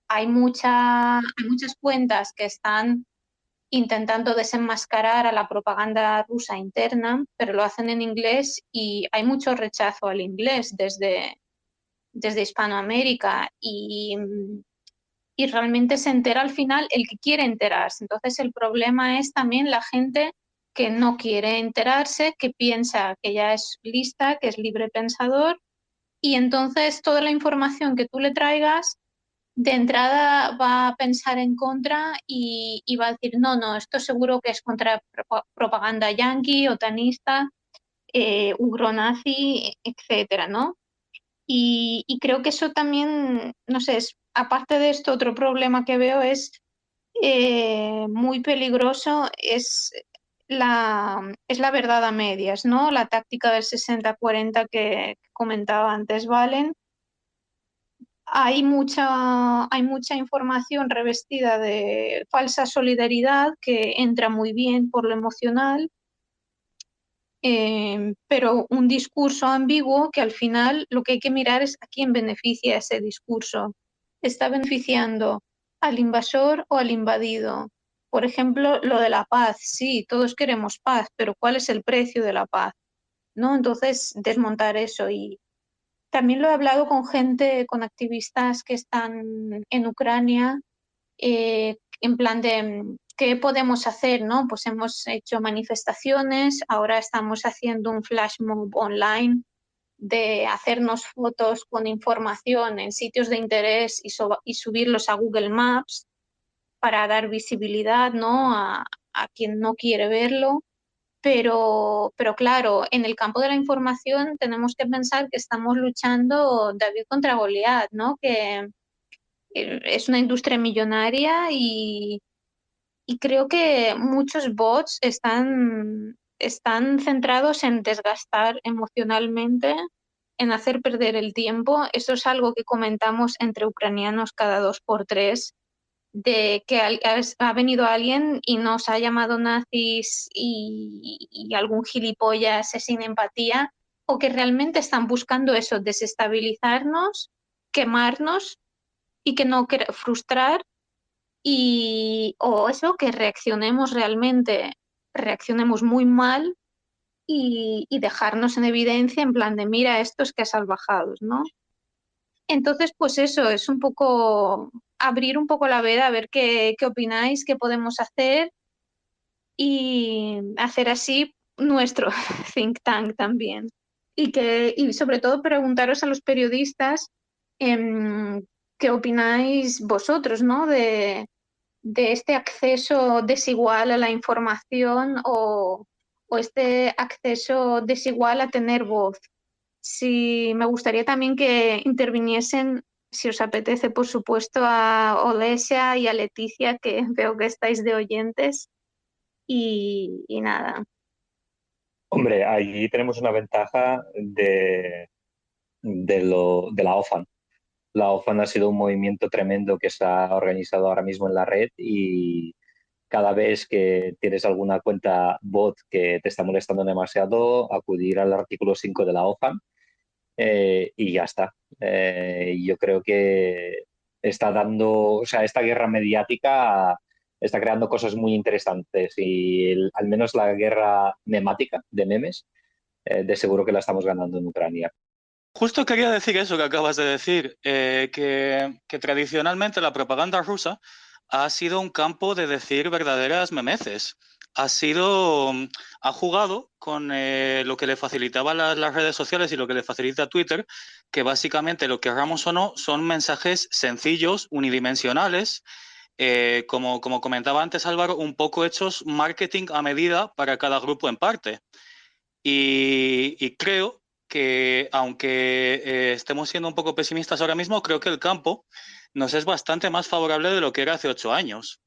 hay muchas cuentas que están intentando desenmascarar a la propaganda rusa interna, pero lo hacen en inglés y hay mucho rechazo al inglés desde Hispanoamérica y realmente se entera al final el que quiere enterarse. Entonces el problema es también la gente que no quiere enterarse, que piensa que ya es lista, que es libre pensador y entonces toda la información que tú le traigas de entrada va a pensar en contra y va a decir, no, esto seguro que es contra propaganda yanqui, otanista, ugronazi, etcétera, ¿no? Y creo que eso también, no sé, aparte de esto, otro problema que veo es muy peligroso, es la verdad a medias, ¿no? La táctica del 60-40 que comentaba antes, Valen. Hay mucha información revestida de falsa solidaridad que entra muy bien por lo emocional, pero un discurso ambiguo que al final lo que hay que mirar es a quién beneficia ese discurso. ¿Está beneficiando al invasor o al invadido? Por ejemplo, lo de la paz. Sí, todos queremos paz, pero ¿cuál es el precio de la paz? ¿No? Entonces, desmontar eso y también lo he hablado con gente, con activistas que están en Ucrania, en plan de qué podemos hacer, ¿no? Pues hemos hecho manifestaciones, ahora estamos haciendo un flash mob online de hacernos fotos con información en sitios de interés y subirlos a Google Maps para dar visibilidad, ¿no? a quien no quiere verlo. Pero claro, en el campo de la información tenemos que pensar que estamos luchando David contra Goliat, ¿no? Que es una industria millonaria y creo que muchos bots están centrados en desgastar emocionalmente en hacer perder el tiempo. Eso es algo que comentamos entre ucranianos cada 2 por 3, de que ha venido alguien y nos ha llamado nazis y algún gilipollas sin empatía, o que realmente están buscando eso, desestabilizarnos, quemarnos y que no frustrar, o eso, que reaccionemos realmente, reaccionemos muy mal y dejarnos en evidencia en plan de mira estos que salvajados, ¿no? Entonces, pues eso, es un poco abrir un poco la veda, a ver qué opináis, qué podemos hacer y hacer así nuestro think tank también. Y sobre todo preguntaros a los periodistas qué opináis vosotros, ¿no? De este acceso desigual a la información o este acceso desigual a tener voz. Sí, me gustaría también que interviniesen, si os apetece, por supuesto, a Olesia y a Leticia, que veo que estáis de oyentes. Y nada. Hombre, allí tenemos una ventaja de la OFAN. La OFAN ha sido un movimiento tremendo que se ha organizado ahora mismo en la red y cada vez que tienes alguna cuenta bot que te está molestando demasiado, acudir al artículo 5 de la OFAN y ya está. Yo creo que está dando, o sea, esta guerra mediática está creando cosas muy interesantes y al menos la guerra memática de memes, de seguro que la estamos ganando en Ucrania. Justo quería decir eso que acabas de decir, que tradicionalmente la propaganda rusa ha sido un campo de decir verdaderas memeces. Ha jugado con lo que le facilitaban las redes sociales y lo que le facilita Twitter, que básicamente, lo querramos o no, son mensajes sencillos, unidimensionales, como comentaba antes Álvaro, un poco hechos marketing a medida para cada grupo en parte. Y creo que, aunque estemos siendo un poco pesimistas ahora mismo, creo que el campo nos es bastante más favorable de lo que era hace 8 años.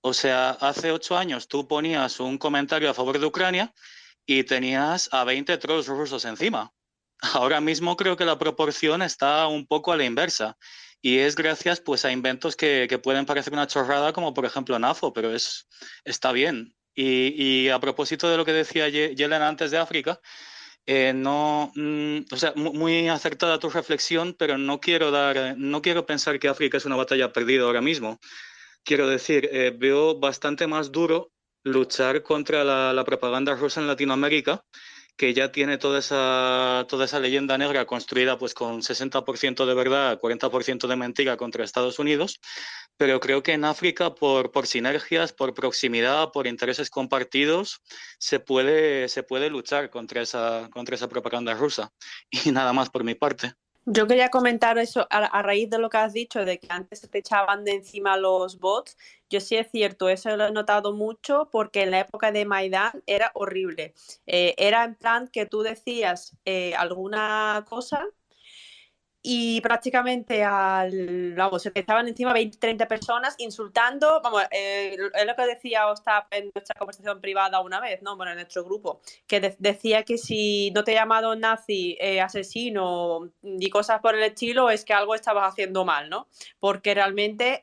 O sea, hace 8 años tú ponías un comentario a favor de Ucrania y tenías a 20 trolls rusos encima. Ahora mismo creo que la proporción está un poco a la inversa y es gracias pues a inventos que pueden parecer una chorrada, como por ejemplo NAFO, pero está bien. Y a propósito de lo que decía Yelena antes de África, o sea, muy acertada tu reflexión, pero no quiero pensar que África es una batalla perdida ahora mismo. Quiero decir, veo bastante más duro luchar contra la propaganda rusa en Latinoamérica, que ya tiene toda esa leyenda negra construida pues con 60% de verdad, 40% de mentira contra Estados Unidos, pero creo que en África, por sinergias, por proximidad, por intereses compartidos, se puede luchar contra esa propaganda rusa. Y nada más por mi parte. Yo quería comentar eso a raíz de lo que has dicho, de que antes se te echaban de encima los bots. Yo sí es cierto, eso lo he notado mucho porque en la época de Maidán era horrible. Era en plan que tú decías alguna cosa y prácticamente se te estaban encima 20, 30 personas insultando, es lo que decía Ostap en nuestra conversación privada una vez, ¿no? Bueno, en nuestro grupo, que decía que si no te he llamado nazi, asesino y cosas por el estilo, es que algo estabas haciendo mal, ¿no? Porque realmente,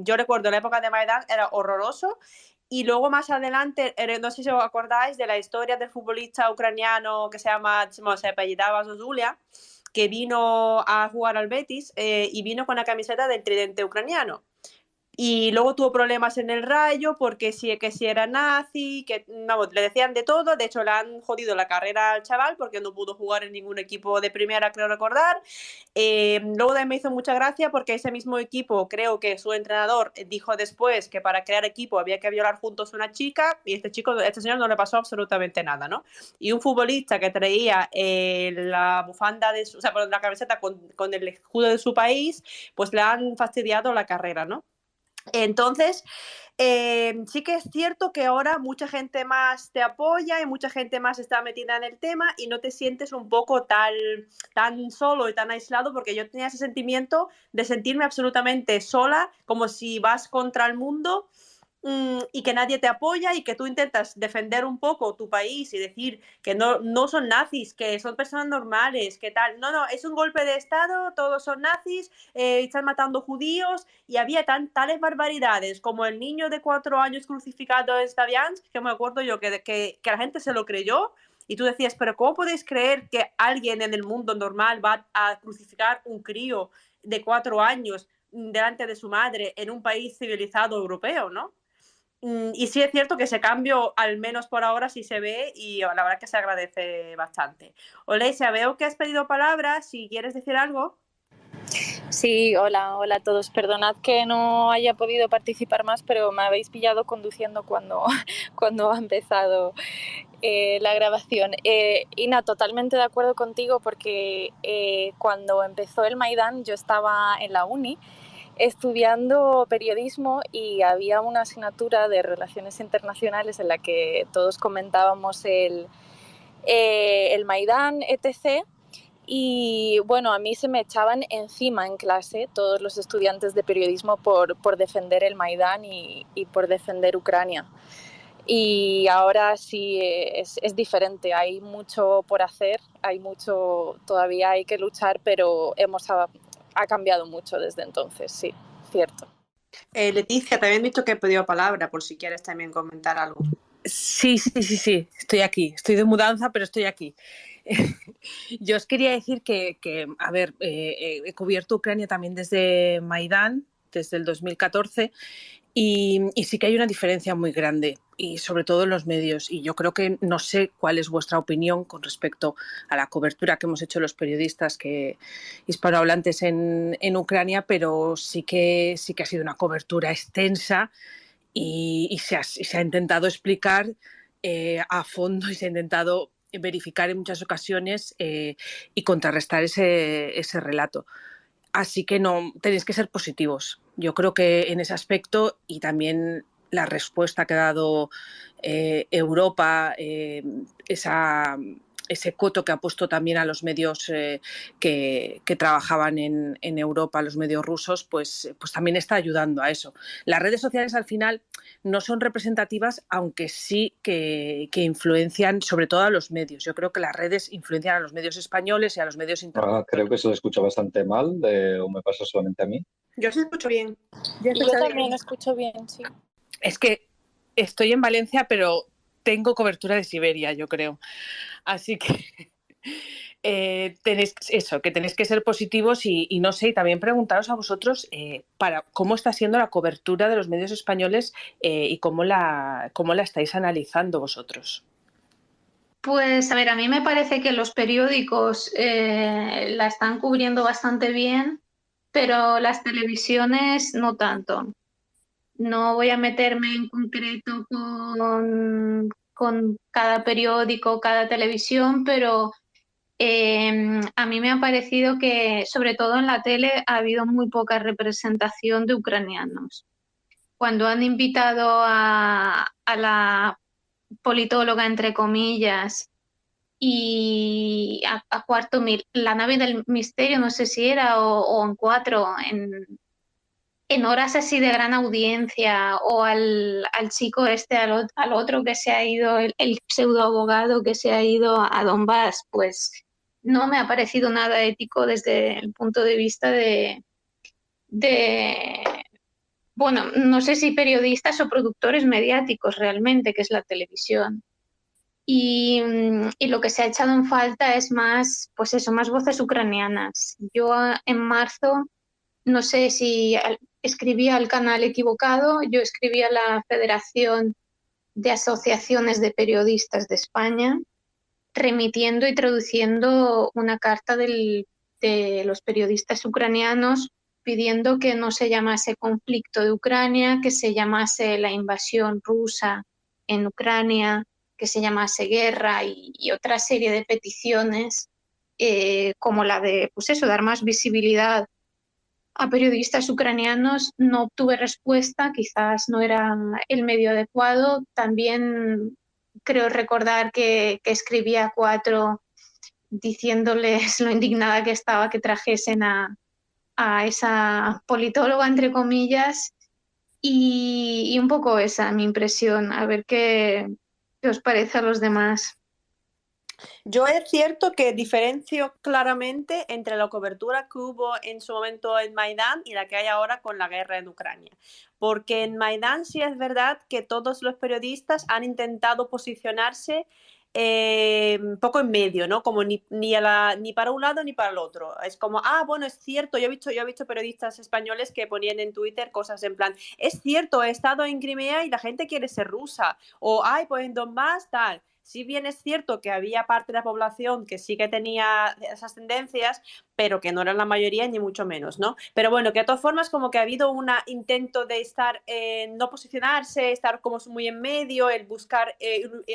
yo recuerdo la época de Maidán era horroroso. Y luego más adelante, no sé si os acordáis de la historia del futbolista ucraniano que se apellidaba Zozulia, que vino a jugar al Betis y vino con la camiseta del tridente ucraniano. Y luego tuvo problemas en el Rayo porque que si era nazi, que le decían de todo. De hecho, le han jodido la carrera al chaval porque no pudo jugar en ningún equipo de primera, creo recordar. Luego también me hizo mucha gracia porque ese mismo equipo, creo que su entrenador dijo después que para crear equipo había que violar juntos a una chica y este señor no le pasó absolutamente nada, ¿no? Y un futbolista que traía la bufanda la camiseta con el escudo de su país, pues le han fastidiado la carrera, ¿no? Entonces, sí que es cierto que ahora mucha gente más te apoya y mucha gente más está metida en el tema y no te sientes un poco tan solo y tan aislado, porque yo tenía ese sentimiento de sentirme absolutamente sola, como si vas contra el mundo y que nadie te apoya y que tú intentas defender un poco tu país y decir que no son nazis, que son personas normales, que tal. No, es un golpe de Estado, todos son nazis, están matando judíos, y había tales barbaridades como el niño de 4 años crucificado en Slaviansk, que me acuerdo yo que la gente se lo creyó. Y tú decías, pero ¿cómo podéis creer que alguien en el mundo normal va a crucificar un crío de 4 años delante de su madre en un país civilizado europeo, ¿no? Y sí es cierto que ese cambio, al menos por ahora, sí se ve, y la verdad que se agradece bastante. Olesia, veo que has pedido palabras, si quieres decir algo. Sí, hola a todos. Perdonad que no haya podido participar más, pero me habéis pillado conduciendo cuando ha empezado la grabación. Ina, totalmente de acuerdo contigo, porque cuando empezó el Maidán yo estaba en la uni estudiando periodismo y había una asignatura de Relaciones Internacionales en la que todos comentábamos el Maidán, etc. Y bueno, a mí se me echaban encima en clase todos los estudiantes de periodismo por defender el Maidán y por defender Ucrania. Y ahora sí es diferente, hay mucho por hacer, todavía hay que luchar, pero ha cambiado mucho desde entonces, sí, cierto. Leticia, te habían dicho que he pedido palabra, por si quieres también comentar algo. Sí, estoy aquí. Estoy de mudanza, pero estoy aquí. Yo os quería decir que a ver, he cubierto Ucrania también desde Maidán, desde el 2014, y sí que hay una diferencia muy grande, y sobre todo en los medios. Y yo creo que no sé cuál es vuestra opinión con respecto a la cobertura que hemos hecho los periodistas hispanohablantes en Ucrania, pero sí que ha sido una cobertura extensa. Y se ha intentado explicar a fondo, y se ha intentado verificar en muchas ocasiones y contrarrestar ese relato. Así que no, tenéis que ser positivos. Yo creo que en ese aspecto, y también la respuesta que ha dado Europa, ese coto que ha puesto también a los medios que trabajaban en Europa, los medios rusos, pues también está ayudando a eso. Las redes sociales al final no son representativas, aunque sí que influencian sobre todo a los medios. Yo creo que las redes influencian a los medios españoles y a los medios internacionales. Creo que se lo escucha bastante mal, o me pasa solamente a mí. Yo se escucho bien. Yo también escucho bien, sí. Es que estoy en Valencia, pero tengo cobertura de Siberia, yo creo. Así que tenéis que ser positivos y no sé, y también preguntaros a vosotros para cómo está siendo la cobertura de los medios españoles y cómo la estáis analizando vosotros. Pues a ver, a mí me parece que los periódicos la están cubriendo bastante bien, pero las televisiones no tanto. No voy a meterme en concreto con cada periódico, cada televisión, pero a mí me ha parecido que, sobre todo en la tele, ha habido muy poca representación de ucranianos. Cuando han invitado a la politóloga, entre comillas, y a Cuarto la nave del misterio, no sé si era, o en 4, en horas así de gran audiencia, o al chico al otro que se ha ido, el pseudo abogado que se ha ido a Donbass, pues no me ha parecido nada ético desde el punto de vista de bueno, no sé si periodistas o productores mediáticos realmente, que es la televisión. Y lo que se ha echado en falta es más, pues eso, más voces ucranianas. Yo en marzo, no sé si escribía al canal equivocado, yo escribía a la Federación de Asociaciones de Periodistas de España, remitiendo y traduciendo una carta de los periodistas ucranianos pidiendo que no se llamase conflicto de Ucrania, que se llamase la invasión rusa en Ucrania, que se llamase guerra, y otra serie de peticiones como la de, pues eso, dar más visibilidad a periodistas ucranianos. No obtuve respuesta, quizás no era el medio adecuado. También creo recordar que escribí a 4 diciéndoles lo indignada que estaba que trajesen a esa politóloga, entre comillas, Y un poco esa mi impresión, a ver qué os parece a los demás. Yo es cierto que diferencio claramente entre la cobertura que hubo en su momento en Maidán y la que hay ahora con la guerra en Ucrania. Porque en Maidán sí es verdad que todos los periodistas han intentado posicionarse un poco en medio, ¿no? Como ni para un lado ni para el otro. Es como, bueno, es cierto, yo he visto periodistas españoles que ponían en Twitter cosas en plan, es cierto, he estado en Crimea y la gente quiere ser rusa, o, pues en Donbass, tal. Si bien es cierto que había parte de la población que sí que tenía esas tendencias, pero que no eran la mayoría ni mucho menos, ¿no? Pero bueno, que de todas formas como que ha habido un intento de estar, no posicionarse, estar como muy en medio, el buscar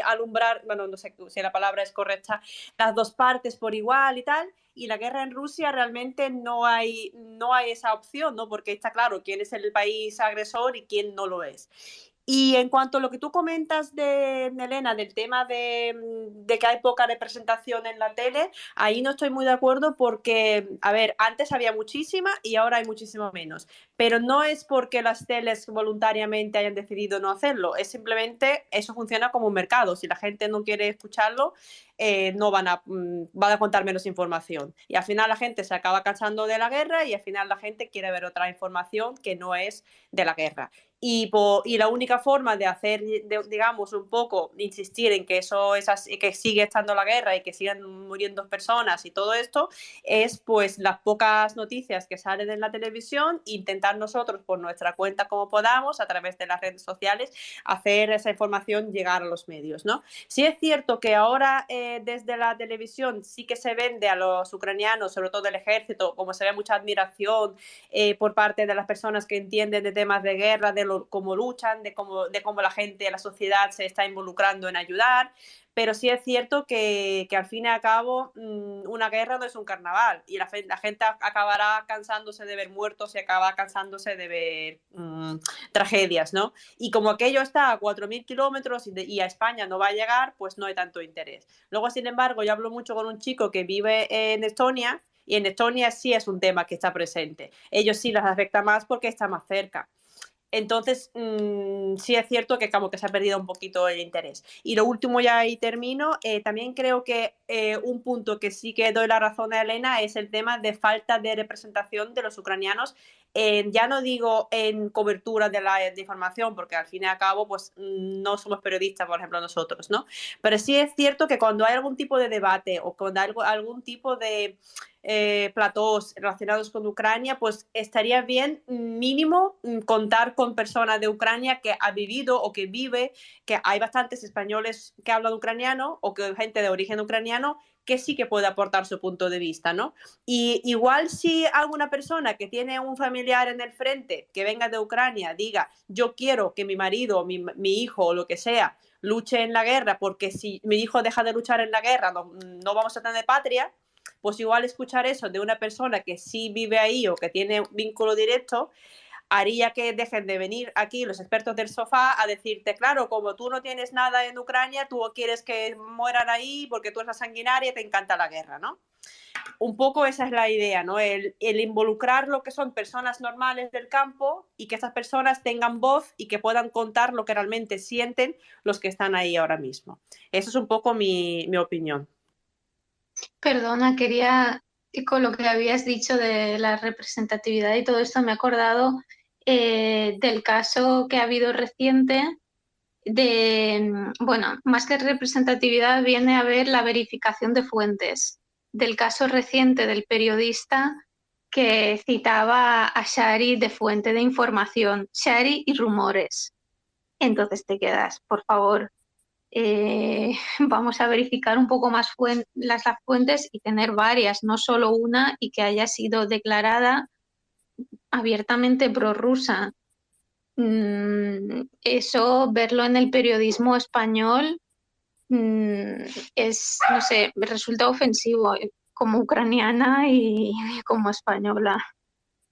alumbrar, bueno, no sé si la palabra es correcta, las dos partes por igual y tal. Y la guerra en Rusia realmente no hay esa opción, ¿no? Porque está claro quién es el país agresor y quién no lo es. Y en cuanto a lo que tú comentas de Elena, del tema de que hay poca representación en la tele, ahí no estoy muy de acuerdo porque, a ver, antes había muchísima y ahora hay muchísimo menos. Pero no es porque las teles voluntariamente hayan decidido no hacerlo, es simplemente eso funciona como un mercado. Si la gente no quiere escucharlo, no van a contar menos información. Y al final la gente se acaba cansando de la guerra y al final la gente quiere ver otra información que no es de la guerra. Y la única forma de hacer, digamos, un poco, insistir en que eso es así, que sigue estando la guerra y que sigan muriendo personas y todo esto, es pues las pocas noticias que salen en la televisión, intentar nosotros por nuestra cuenta como podamos, a través de las redes sociales, hacer esa información llegar a los medios, ¿no? Sí es cierto que ahora desde la televisión sí que se vende a los ucranianos, sobre todo del ejército, como se ve mucha admiración por parte de las personas que entienden de temas de guerra, de cómo luchan, de cómo la gente, la sociedad se está involucrando en ayudar, pero sí es cierto que al fin y al cabo una guerra no es un carnaval y la gente acabará cansándose de ver muertos y acaba cansándose de ver tragedias, ¿no? Y como aquello está a 4.000 kilómetros y a España no va a llegar, pues no hay tanto interés. Luego, sin embargo, yo hablo mucho con un chico que vive en Estonia y en Estonia sí es un tema que está presente. Ellos sí les afecta más porque está más cerca. Entonces, sí es cierto que como que se ha perdido un poquito el interés. Y lo último, ya ahí termino, también creo que un punto que sí que doy la razón a Elena es el tema de falta de representación de los ucranianos. Ya no digo en cobertura de la información, porque al fin y al cabo pues no somos periodistas, por ejemplo, nosotros, ¿no? Pero sí es cierto que cuando hay algún tipo de debate o cuando hay algún tipo de platós relacionados con Ucrania, pues estaría bien mínimo contar con personas de Ucrania que ha vivido o que vive, que hay bastantes españoles que hablan ucraniano o que gente de origen ucraniano que sí que puede aportar su punto de vista, ¿no? Y igual si alguna persona que tiene un familiar en el frente que venga de Ucrania diga, yo quiero que mi marido, mi hijo o lo que sea luche en la guerra, porque si mi hijo deja de luchar en la guerra no vamos a tener patria, pues igual escuchar eso de una persona que sí vive ahí o que tiene vínculo directo haría que dejen de venir aquí los expertos del sofá a decirte, claro, como tú no tienes nada en Ucrania, tú quieres que mueran ahí porque tú eres la sanguinaria y te encanta la guerra, ¿no? Un poco esa es la idea, ¿no? El involucrar lo que son personas normales del campo y que esas personas tengan voz y que puedan contar lo que realmente sienten los que están ahí ahora mismo. Eso es un poco mi opinión. Perdona, con lo que habías dicho de la representatividad y todo esto, me he acordado del caso que ha habido reciente bueno, más que representatividad viene a ver la verificación de fuentes, del caso reciente del periodista que citaba a Shari de fuente de información, Shari y rumores. Entonces te quedas, por favor, vamos a verificar un poco más las fuentes y tener varias, no solo una, y que haya sido declarada abiertamente prorrusa. Eso, verlo en el periodismo español es, no sé, me resulta ofensivo como ucraniana y como española.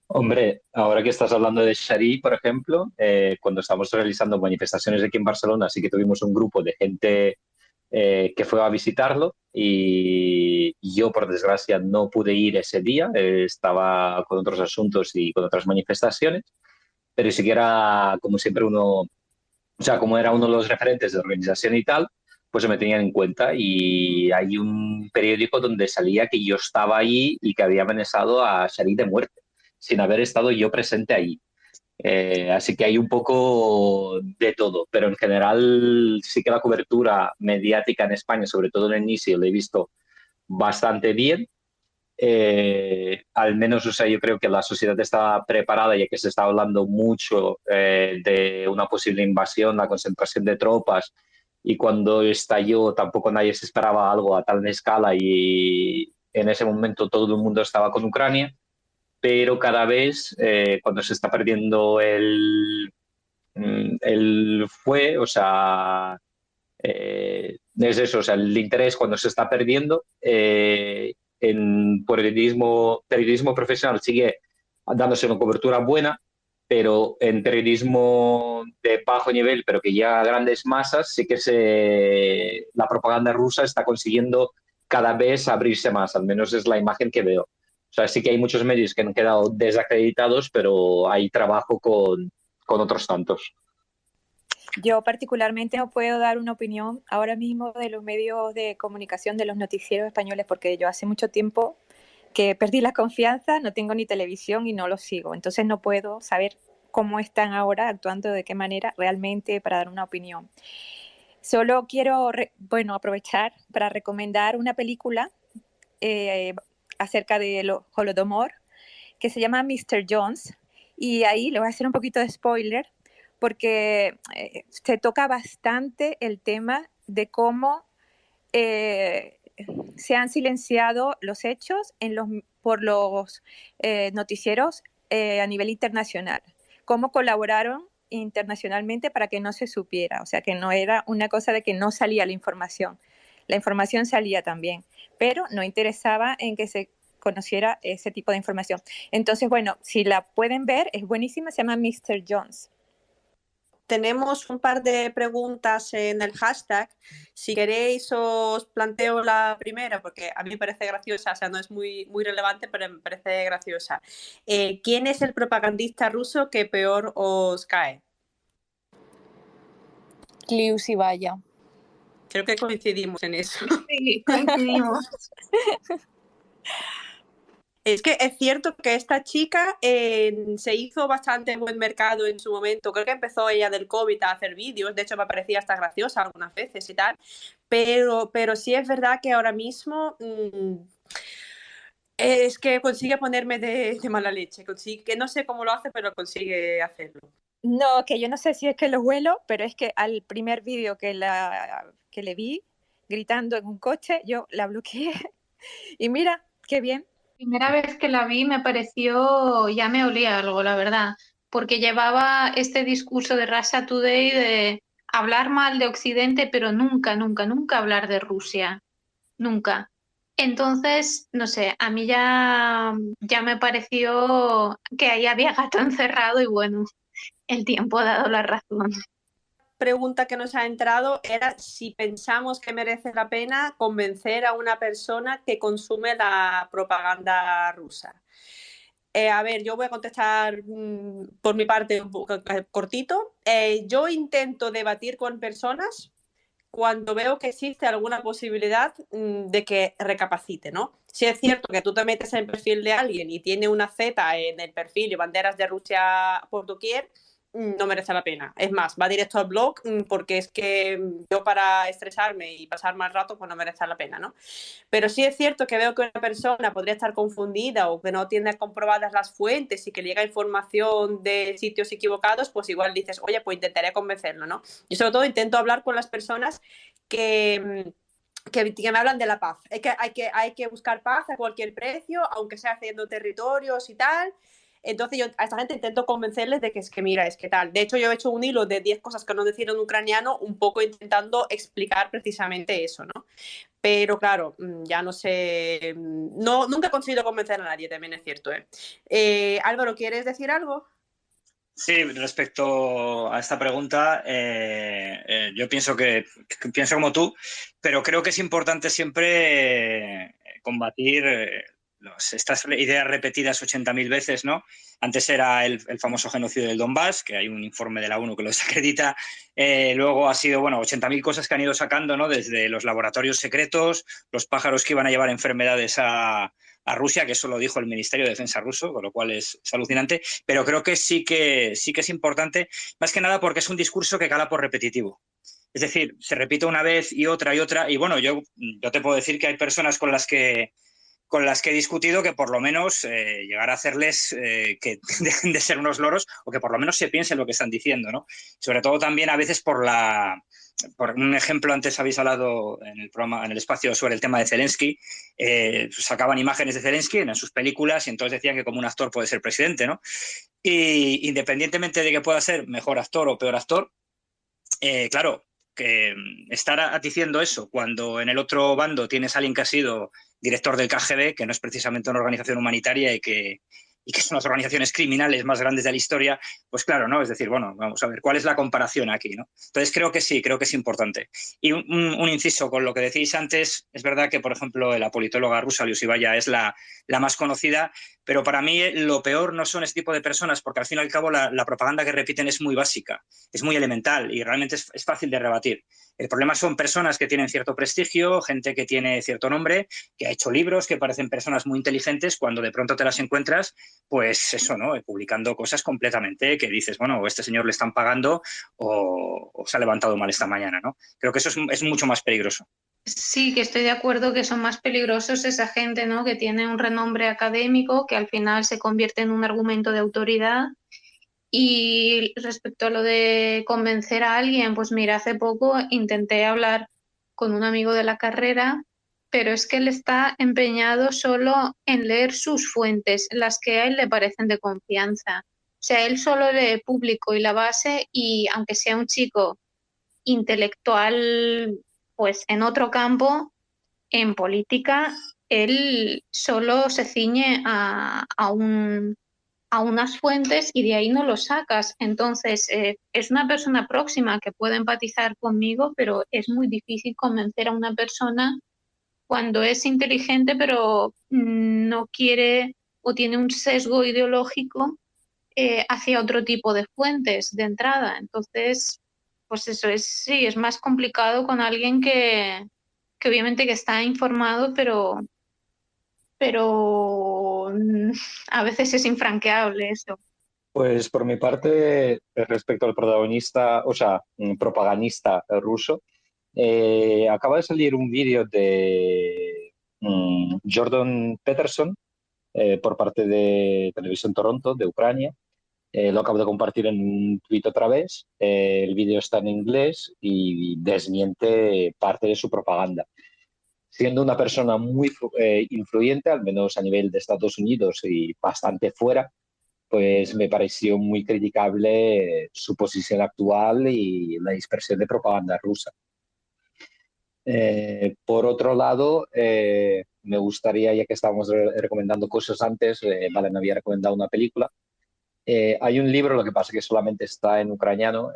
Hombre, ahora que estás hablando de Shari, por ejemplo, cuando estamos realizando manifestaciones aquí en Barcelona, sí que tuvimos un grupo de gente que fue a visitarlo y yo, por desgracia, no pude ir ese día, estaba con otros asuntos y con otras manifestaciones, pero sí que era como siempre uno, o sea, como era uno de los referentes de la organización y tal, pues se me tenían en cuenta y hay un periódico donde salía que yo estaba ahí y que había amenazado a Sharif de muerte, sin haber estado yo presente ahí. Así que hay un poco de todo, pero en general sí que la cobertura mediática en España, sobre todo en el inicio, lo he visto bastante bien. Al menos, o sea, yo creo que la sociedad estaba preparada, ya que se está hablando mucho de una posible invasión, la concentración de tropas, y cuando estalló tampoco nadie se esperaba algo a tal escala y en ese momento todo el mundo estaba con Ucrania, pero cada vez cuando se está perdiendo o sea, es eso, o sea, el interés cuando se está perdiendo, en periodismo profesional sigue dándose una cobertura buena, pero en periodismo de bajo nivel, pero que llega a grandes masas, sí que la propaganda rusa está consiguiendo cada vez abrirse más, al menos es la imagen que veo. O sea, sí que hay muchos medios que han quedado desacreditados, pero hay trabajo con otros tantos. Yo particularmente no puedo dar una opinión ahora mismo de los medios de comunicación, de los noticieros españoles, porque yo hace mucho tiempo que perdí la confianza, no tengo ni televisión y no los sigo. Entonces no puedo saber cómo están ahora actuando, de qué manera realmente para dar una opinión. Solo quiero aprovechar para recomendar una película acerca de los Holodomor que se llama Mr. Jones, y ahí le voy a hacer un poquito de spoiler porque se toca bastante el tema de cómo se han silenciado los hechos por los noticieros a nivel internacional, cómo colaboraron internacionalmente para que no se supiera, o sea que no era una cosa de que no salía la información salía también, pero no interesaba en que se conociera ese tipo de información. Entonces, bueno, si la pueden ver, es buenísima, se llama Mr. Jones. Tenemos un par de preguntas en el hashtag. Si queréis os planteo la primera, porque a mí me parece graciosa, o sea, no es muy, muy relevante, pero me parece graciosa. ¿Quién es el propagandista ruso que peor os cae? Kliusivaya. Creo que coincidimos en eso. Sí, coincidimos. Es que es cierto que esta chica se hizo bastante buen mercado en su momento. Creo que empezó ella del COVID a hacer vídeos. De hecho, me parecía hasta graciosa algunas veces y tal. Pero sí es verdad que ahora mismo es que consigue ponerme de mala leche. Que no sé cómo lo hace, pero consigue hacerlo. No, que yo no sé si es que lo huelo, pero es que al primer vídeo que le vi gritando en un coche, yo la bloqueé. Y mira, qué bien. Primera vez que la vi me pareció, ya me olía algo, la verdad, porque llevaba este discurso de Russia Today de hablar mal de Occidente, pero nunca, nunca, nunca hablar de Rusia, nunca. Entonces, no sé, a mí ya me pareció que ahí había gato encerrado y bueno, el tiempo ha dado la razón. Pregunta que nos ha entrado era si pensamos que merece la pena convencer a una persona que consume la propaganda rusa. A ver, yo voy a contestar por mi parte un poco cortito. Yo intento debatir con personas cuando veo que existe alguna posibilidad de que recapacite, ¿no? Si es cierto que tú te metes en el perfil de alguien y tiene una Z en el perfil y banderas de Rusia por doquier, no merece la pena. Es más, va directo al blog porque es que yo para estresarme y pasar mal rato, pues no merece la pena, ¿no? Pero sí es cierto que veo que una persona podría estar confundida o que no tiene comprobadas las fuentes y que llega información de sitios equivocados, pues igual dices, oye, pues intentaré convencerlo, ¿no? Yo sobre todo intento hablar con las personas que me hablan de la paz. Hay que buscar paz a cualquier precio, aunque sea cediendo territorios y tal. Entonces yo a esta gente intento convencerles de que es que mira, es que tal. De hecho, yo he hecho un hilo de 10 cosas que no decir en ucraniano, un poco intentando explicar precisamente eso, ¿no? Pero claro, ya no sé, nunca he conseguido convencer a nadie, también es cierto, ¿eh? Álvaro, ¿quieres decir algo? Sí, respecto a esta pregunta, yo pienso como tú, pero creo que es importante siempre combatir estas ideas repetidas 80.000 veces, ¿no? Antes era el famoso genocidio del Donbass, que hay un informe de la ONU que lo desacredita. Luego ha sido, bueno, 80.000 cosas que han ido sacando, ¿no? Desde los laboratorios secretos, los pájaros que iban a llevar enfermedades a Rusia, que eso lo dijo el Ministerio de Defensa ruso, con lo cual es alucinante. Pero creo que sí que es importante, más que nada porque es un discurso que cala por repetitivo. Es decir, se repite una vez y otra, y bueno, yo te puedo decir que hay personas con las que he discutido que por lo menos llegar a hacerles que dejen de ser unos loros o que por lo menos se piensen lo que están diciendo, ¿no? Sobre todo también a veces por un ejemplo, antes habéis hablado en el programa, en el espacio, sobre el tema de Zelensky, sacaban imágenes de Zelensky en sus películas y entonces decían que como un actor puede ser presidente, ¿no? Y independientemente de que pueda ser mejor actor o peor actor, claro, que estar diciendo eso cuando en el otro bando tienes a alguien que ha sido director del KGB, que no es precisamente una organización humanitaria y que son las organizaciones criminales más grandes de la historia, pues claro, ¿no? Es decir, bueno, vamos a ver, ¿cuál es la comparación aquí, ¿no? Entonces creo que sí, creo que es importante. Y un inciso con lo que decís antes, es verdad que, por ejemplo, la politóloga rusa, Lyusivaya, es la más conocida, pero para mí lo peor no son este tipo de personas, porque al fin y al cabo la propaganda que repiten es muy básica, es muy elemental y realmente es fácil de rebatir. El problema son personas que tienen cierto prestigio, gente que tiene cierto nombre, que ha hecho libros, que parecen personas muy inteligentes, cuando de pronto te las encuentras, pues eso, ¿no? Publicando cosas completamente que dices, bueno, o este señor le están pagando o se ha levantado mal esta mañana, ¿no? Creo que eso es mucho más peligroso. Sí, que estoy de acuerdo que son más peligrosos esa gente, ¿no? Que tiene un renombre académico, que al final se convierte en un argumento de autoridad. Y respecto a lo de convencer a alguien, pues mira, hace poco intenté hablar con un amigo de la carrera, pero es que él está empeñado solo en leer sus fuentes, las que a él le parecen de confianza. O sea, él solo lee Público y La Base y aunque sea un chico intelectual, pues en otro campo, en política, él solo se ciñe a unas fuentes y de ahí no lo sacas. Entonces, es una persona próxima que puede empatizar conmigo, pero es muy difícil convencer a una persona cuando es inteligente, pero no quiere o tiene un sesgo ideológico hacia otro tipo de fuentes de entrada. Entonces, pues eso sí, es más complicado con alguien que obviamente que está informado, pero a veces es infranqueable eso. Pues por mi parte, respecto al protagonista, o sea, propagandista ruso, acaba de salir un vídeo de Jordan Peterson por parte de Televisión Toronto, de Ucrania. Lo acabo de compartir en un tuit otra vez. El vídeo está en inglés y desmiente parte de su propaganda. Siendo una persona muy influyente, al menos a nivel de Estados Unidos y bastante fuera, pues me pareció muy criticable su posición actual y la dispersión de propaganda rusa. Por otro lado, me gustaría, ya que estábamos recomendando cosas antes, Valen había recomendado una película. Hay un libro, lo que pasa es que solamente está en ucraniano,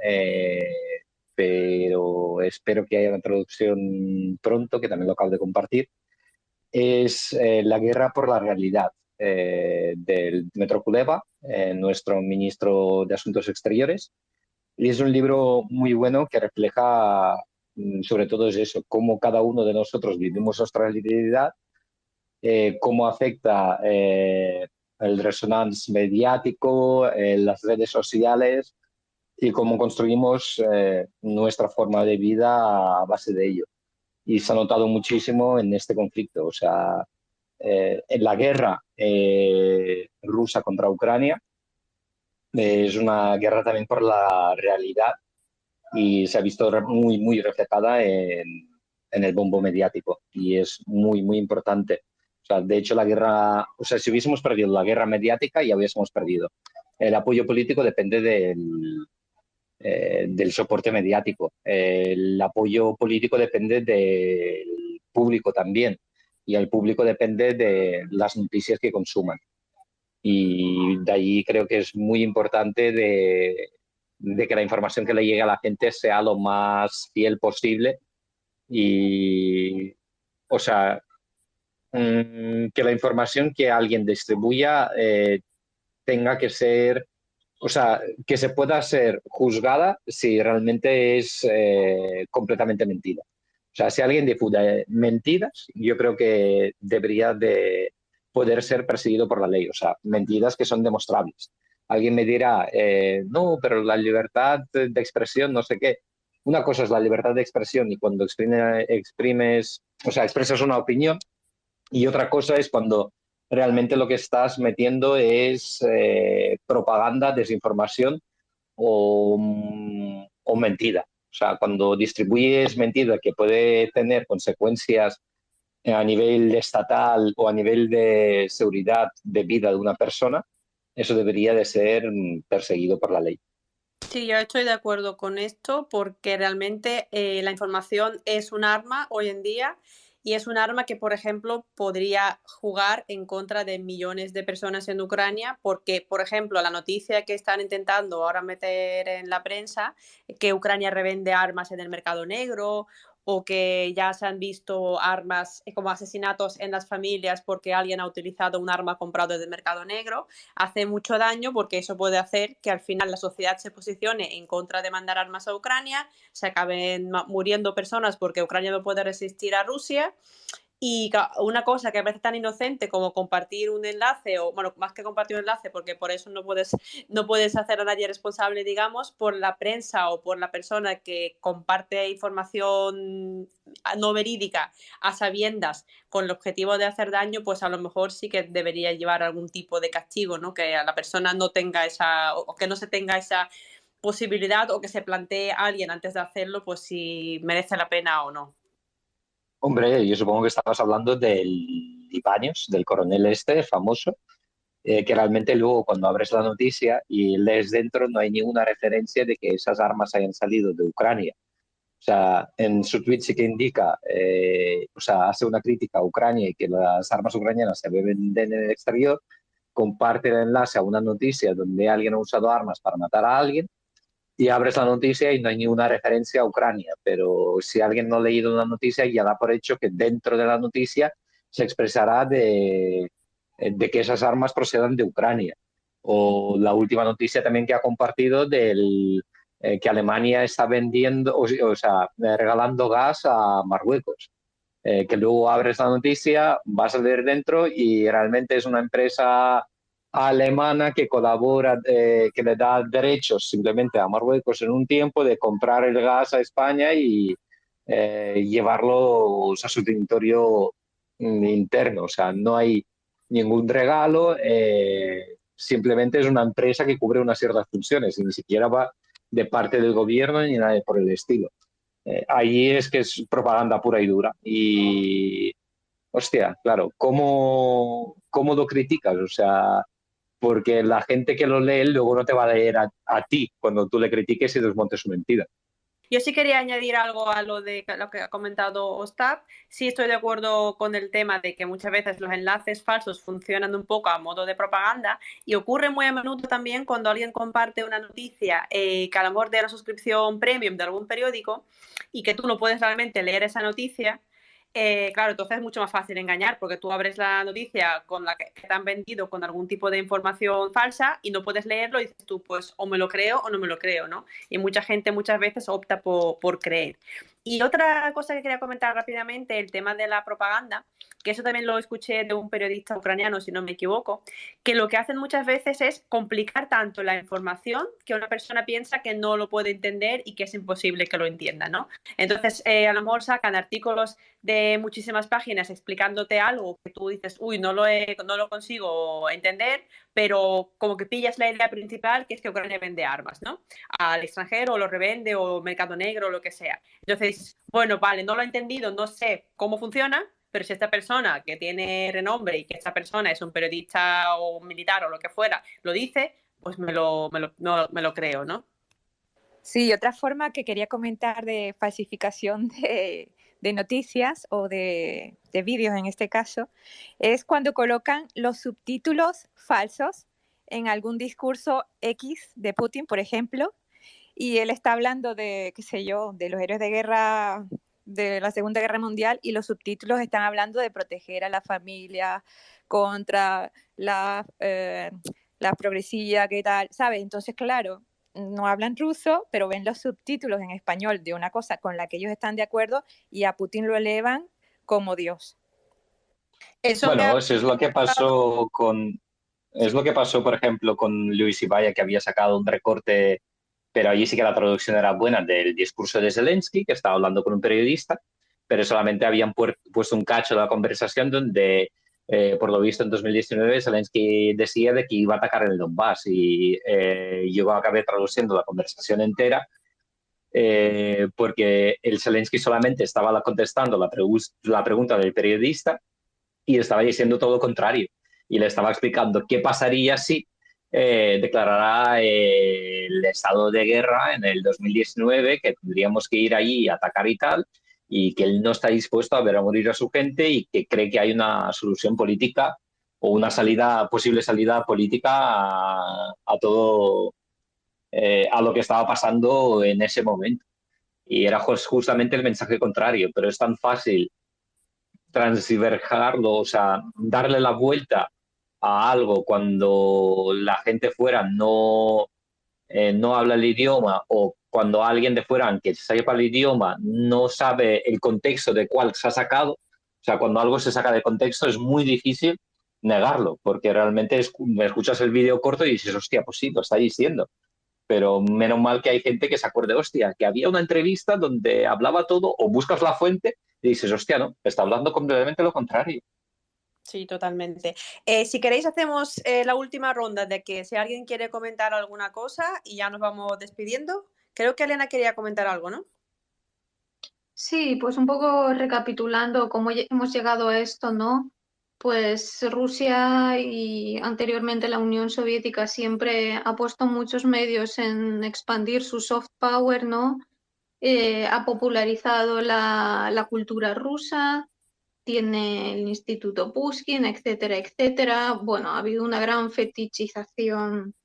pero espero que haya una traducción pronto, que también lo acabo de compartir. Es La guerra por la realidad, del Dmytro Kuleba, nuestro ministro de Asuntos Exteriores. Y es un libro muy bueno que refleja sobre todo es eso, cómo cada uno de nosotros vivimos nuestra realidad, cómo afecta el resonancia mediático, las redes sociales y cómo construimos nuestra forma de vida a base de ello. Y se ha notado muchísimo en este conflicto. O sea, en la guerra rusa contra Ucrania es una guerra también por la realidad y se ha visto muy, muy reflejada en el bombo mediático y es muy, muy importante. O sea, de hecho, la guerra, o sea, si hubiésemos perdido la guerra mediática, ya hubiésemos perdido. El apoyo político depende del soporte mediático. El apoyo político depende del público también y el público depende de las noticias que consuman. Y de ahí creo que es muy importante de que la información que le llegue a la gente sea lo más fiel posible y, o sea, que la información que alguien distribuya tenga que ser, o sea, que se pueda ser juzgada si realmente es completamente mentira. O sea, si alguien difunde mentiras, yo creo que debería de poder ser perseguido por la ley. O sea, mentiras que son demostrables. Alguien me dirá, no, pero la libertad de expresión, no sé qué. Una cosa es la libertad de expresión y cuando expresas una opinión, y otra cosa es cuando realmente lo que estás metiendo es propaganda, desinformación o mentira. O sea, cuando distribuyes mentira que puede tener consecuencias a nivel estatal o a nivel de seguridad de vida de una persona, eso debería de ser perseguido por la ley. Sí, yo estoy de acuerdo con esto porque realmente la información es un arma hoy en día y es un arma que, por ejemplo, podría jugar en contra de millones de personas en Ucrania porque, por ejemplo, la noticia que están intentando ahora meter en la prensa, que Ucrania revende armas en el mercado negro o que ya se han visto armas como asesinatos en las familias porque alguien ha utilizado un arma comprado del mercado negro, hace mucho daño porque eso puede hacer que al final la sociedad se posicione en contra de mandar armas a Ucrania, se acaben muriendo personas porque Ucrania no puede resistir a Rusia. Y una cosa que parece tan inocente como compartir un enlace, o bueno, más que compartir un enlace, porque por eso no puedes hacer a nadie responsable, digamos, por la prensa o por la persona que comparte información no verídica a sabiendas con el objetivo de hacer daño, pues a lo mejor sí que debería llevar algún tipo de castigo, ¿no? Que a la persona no tenga o que no se tenga esa posibilidad o que se plantee a alguien antes de hacerlo, pues si merece la pena o no. Hombre, yo supongo que estabas hablando del Ibáñez, del coronel este famoso, que realmente luego cuando abres la noticia y lees dentro no hay ninguna referencia de que esas armas hayan salido de Ucrania. O sea, en su tweet sí que indica, o sea, hace una crítica a Ucrania y que las armas ucranianas se venden en el exterior, comparte el enlace a una noticia donde alguien ha usado armas para matar a alguien y abres la noticia y no hay ninguna referencia a Ucrania, pero si alguien no ha leído una noticia ya da por hecho que dentro de la noticia se expresará de que esas armas procedan de Ucrania. O la última noticia también que ha compartido que Alemania está vendiendo, o sea, regalando gas a Marruecos. Que luego abres la noticia, vas a leer dentro y realmente es una empresa alemana que colabora, que le da derechos simplemente a Marruecos en un tiempo de comprar el gas a España y llevarlo a su territorio interno. O sea, no hay ningún regalo, simplemente es una empresa que cubre unas ciertas funciones y ni siquiera va de parte del gobierno ni nada por el estilo. Allí es que es propaganda pura y dura. Y, hostia, claro, ¿cómo lo criticas? O sea, porque la gente que lo lee luego no te va a leer a ti cuando tú le critiques y desmontes su mentira. Yo sí quería añadir algo a lo que ha comentado Ostap. Sí estoy de acuerdo con el tema de que muchas veces los enlaces falsos funcionan un poco a modo de propaganda y ocurre muy a menudo también cuando alguien comparte una noticia que a lo mejor de una suscripción premium de algún periódico y que tú no puedes realmente leer esa noticia. Claro, entonces es mucho más fácil engañar porque tú abres la noticia con la que te han vendido con algún tipo de información falsa y no puedes leerlo y dices tú, pues o me lo creo o no me lo creo, ¿no? Y mucha gente muchas veces opta por creer. Y otra cosa que quería comentar rápidamente, el tema de la propaganda, que eso también lo escuché de un periodista ucraniano, si no me equivoco, que lo que hacen muchas veces es complicar tanto la información que una persona piensa que no lo puede entender y que es imposible que lo entienda, ¿no? Entonces, a lo mejor sacan artículos de muchísimas páginas explicándote algo que tú dices, uy, no lo consigo entender, pero como que pillas la idea principal, que es que Ucrania vende armas, ¿no? Al extranjero, o lo revende, o mercado negro, o lo que sea. Entonces, bueno, vale, no lo he entendido, no sé cómo funciona, pero si esta persona que tiene renombre y que esta persona es un periodista o un militar o lo que fuera, lo dice, pues me lo creo, ¿no? Sí, otra forma que quería comentar de falsificación de noticias o de vídeos en este caso, es cuando colocan los subtítulos falsos en algún discurso X de Putin, por ejemplo, y él está hablando de, qué sé yo, de los héroes de guerra de la Segunda Guerra Mundial y los subtítulos están hablando de proteger a la familia contra la progresía, ¿qué tal? ¿Sabes? Entonces, claro, no hablan ruso, pero ven los subtítulos en español de una cosa con la que ellos están de acuerdo y a Putin lo elevan como Dios. Eso Bueno, eso es lo que pasó por ejemplo, con Luis Ibaya, que había sacado un recorte, pero allí sí que la traducción era buena, del discurso de Zelensky, que estaba hablando con un periodista, pero solamente habían puesto un cacho de la conversación donde, por lo visto, en 2019 Zelensky decía de que iba a atacar el Donbass y yo acabé traduciendo la conversación entera porque el Zelensky solamente estaba contestando la pregunta del periodista y estaba diciendo todo lo contrario. Y le estaba explicando qué pasaría si declarara el estado de guerra en el 2019, que tendríamos que ir allí a atacar y tal, y que él no está dispuesto a ver a morir a su gente y que cree que hay una solución política o una posible salida política a todo, a lo que estaba pasando en ese momento. Y era justamente el mensaje contrario, pero es tan fácil transverjarlo, o sea, darle la vuelta a algo cuando la gente fuera no habla el idioma o cuando alguien de fuera, aunque sepa el idioma, no sabe el contexto de cuál se ha sacado. O sea, cuando algo se saca de contexto es muy difícil negarlo, porque realmente escuchas el vídeo corto y dices, hostia, pues sí, lo está diciendo. Pero menos mal que hay gente que se acuerde, hostia, que había una entrevista donde hablaba todo, o buscas la fuente y dices, hostia, no, está hablando completamente lo contrario. Sí, totalmente. Si queréis, hacemos la última ronda de que si alguien quiere comentar alguna cosa y ya nos vamos despidiendo. Creo que Elena quería comentar algo, ¿no? Sí, pues un poco recapitulando cómo hemos llegado a esto, ¿no? Pues Rusia y anteriormente la Unión Soviética siempre ha puesto muchos medios en expandir su soft power, ¿no? Ha popularizado la cultura rusa, tiene el Instituto Pushkin, etcétera, etcétera. Bueno, ha habido una gran fetichización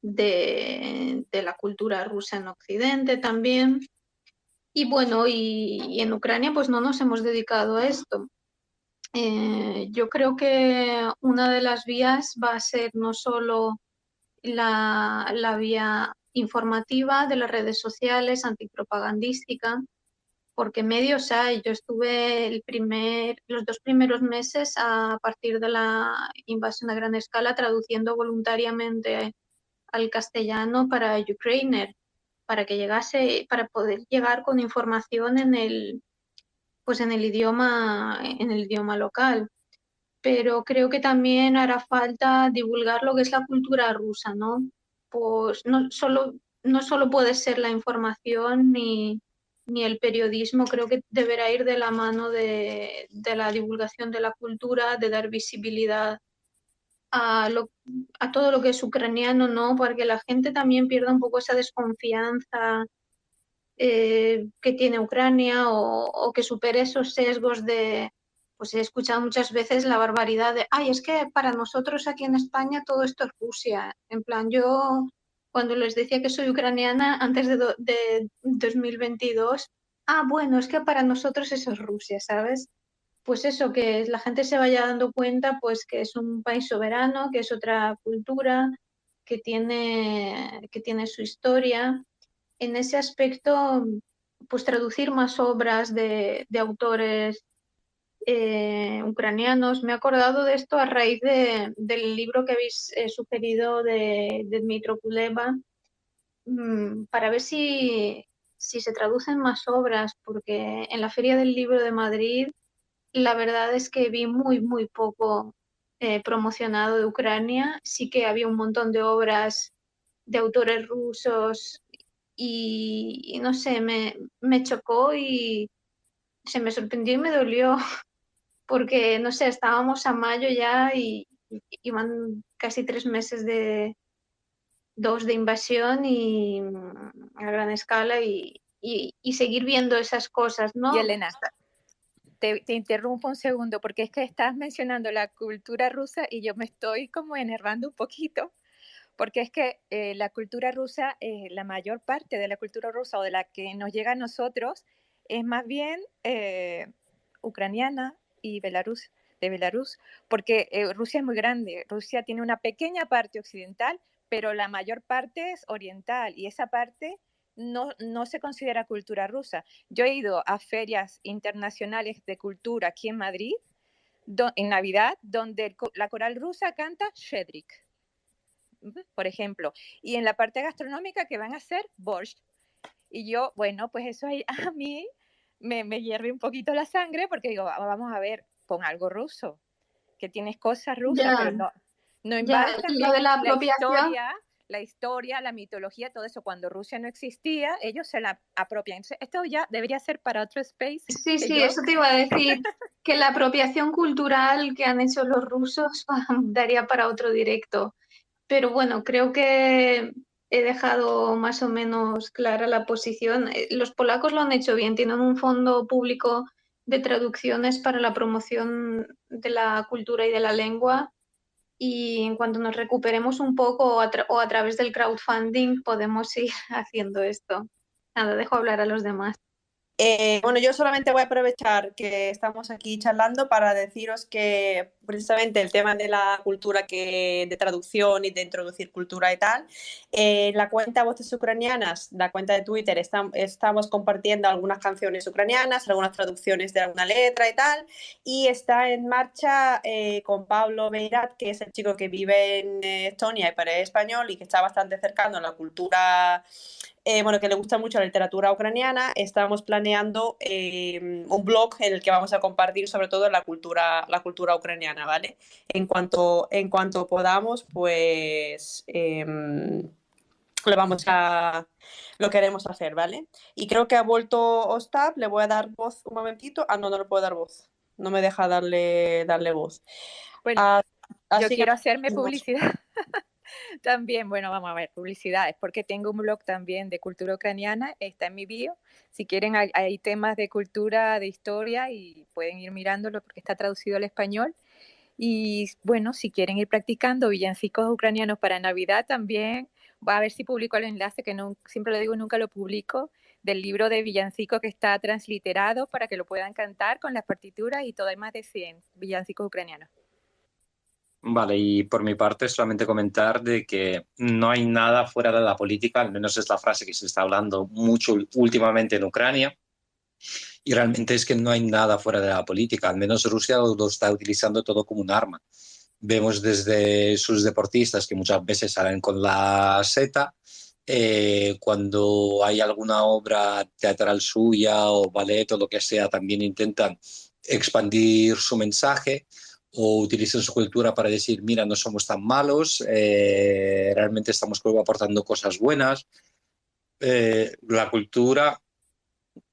de la cultura rusa en Occidente también. Y bueno, y en Ucrania pues no nos hemos dedicado a esto. Yo creo que una de las vías va a ser no solo la vía informativa de las redes sociales, antipropagandística, porque medios hay. Yo estuve los 2 primeros meses a partir de la invasión a gran escala traduciendo voluntariamente al castellano para Ukrainer, para que llegase, para poder llegar con información pues en el idioma local. Pero creo que también hará falta divulgar lo que es la cultura rusa, ¿no? Pues no solo puede ser la información ni el periodismo, creo que deberá ir de la mano de la divulgación de la cultura, de dar visibilidad a todo lo que es ucraniano, ¿no? Para que la gente también pierda un poco esa desconfianza que tiene Ucrania o que supere esos sesgos de, pues he escuchado muchas veces la barbaridad de, ay, es que para nosotros aquí en España todo esto es Rusia. En plan, yo cuando les decía que soy ucraniana antes de 2022, bueno, es que para nosotros eso es Rusia, ¿sabes? Pues eso, que la gente se vaya dando cuenta pues que es un país soberano, que es otra cultura, que tiene su historia. En ese aspecto, pues traducir más obras de autores ucranianos. Me he acordado de esto a raíz del libro que habéis sugerido de Dmytro Kuleba, para ver si se traducen más obras, porque en la Feria del Libro de Madrid la verdad es que vi muy, muy poco promocionado de Ucrania. Sí que había un montón de obras de autores rusos y no sé, me chocó y se me sorprendió y me dolió porque, no sé, estábamos a mayo ya y iban casi 3 meses de invasión y a gran escala y seguir viendo esas cosas, ¿no? Y Elena, te interrumpo un segundo porque es que estás mencionando la cultura rusa y yo me estoy como enervando un poquito porque es que la cultura rusa, la mayor parte de la cultura rusa o de la que nos llega a nosotros es más bien ucraniana y de Belarus, porque Rusia es muy grande. Rusia tiene una pequeña parte occidental, pero la mayor parte es oriental, y esa parte no se considera cultura rusa. Yo he ido a ferias internacionales de cultura aquí en Madrid, en Navidad, donde la coral rusa canta Shedrik, por ejemplo, y en la parte gastronómica que van a hacer borscht. Y yo, bueno, pues eso a mí me hierve un poquito la sangre, porque digo, vamos a ver, pon algo ruso, que tienes cosas rusas, Ya, pero no ya, invades lo también de la apropiación. la historia, la mitología, todo eso. Cuando Rusia no existía, ellos se la apropian. Entonces, esto ya debería ser para otro space. Sí, sí, eso te iba a decir, que la apropiación cultural que han hecho los rusos daría para otro directo. Pero bueno, creo que he dejado más o menos clara la posición. Los polacos lo han hecho bien, tienen un fondo público de traducciones para la promoción de la cultura y de la lengua, y en cuanto nos recuperemos un poco o a través del crowdfunding podemos ir haciendo esto. Nada, dejo hablar a los demás. Bueno, yo solamente voy a aprovechar que estamos aquí charlando para deciros que precisamente el tema de la cultura, de traducción y de introducir cultura y tal, la cuenta Voces Ucranianas, la cuenta de Twitter, estamos compartiendo algunas canciones ucranianas, algunas traducciones de alguna letra y tal, y está en marcha con Pablo Beirat, que es el chico que vive en Estonia y pero es español y que está bastante cercano a la cultura. Bueno, que le gusta mucho la literatura ucraniana. Estamos planeando un blog en el que vamos a compartir sobre todo la cultura ucraniana, ¿vale? En cuanto podamos, pues lo queremos hacer, ¿vale? Y creo que ha vuelto Ostap, le voy a dar voz un momentito. No le puedo dar voz. No me deja darle voz. Bueno, yo así quiero que hacerme publicidad. También, bueno, vamos a ver, publicidades, porque tengo un blog también de cultura ucraniana, está en mi bio. Si quieren, hay temas de cultura, de historia, y pueden ir mirándolo porque está traducido al español. Y bueno, si quieren ir practicando villancicos ucranianos para Navidad, también va a ver si publico el enlace, que no, siempre lo digo, nunca lo publico, del libro de villancicos que está transliterado para que lo puedan cantar con las partituras y todo. Hay más de 100 villancicos ucranianos. Vale, y por mi parte solamente comentar de que no hay nada fuera de la política, al menos es la frase que se está hablando mucho últimamente en Ucrania, y realmente es que no hay nada fuera de la política, al menos Rusia lo está utilizando todo como un arma. Vemos desde sus deportistas que muchas veces salen con la seta, cuando hay alguna obra teatral suya o ballet o lo que sea, también intentan expandir su mensaje o utilizan su cultura para decir, mira, no somos tan malos, realmente estamos aportando cosas buenas. La cultura,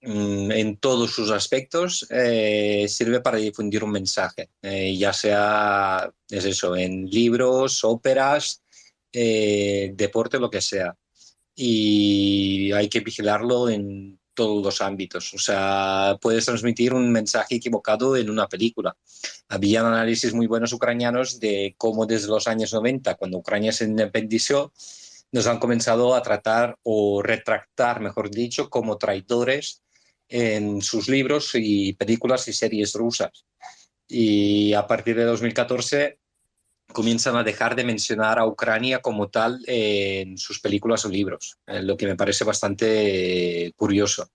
en todos sus aspectos, sirve para difundir un mensaje, ya sea, es eso, en libros, óperas, deporte, lo que sea. Y hay que vigilarlo en todos los ámbitos. O sea, puedes transmitir un mensaje equivocado en una película. Había análisis muy buenos ucranianos de cómo desde los años 90, cuando Ucrania se independizó, nos han comenzado a tratar o retractar, mejor dicho, como traidores en sus libros y películas y series rusas. Y a partir de 2014 comienzan a dejar de mencionar a Ucrania como tal en sus películas o libros, lo que me parece bastante curioso.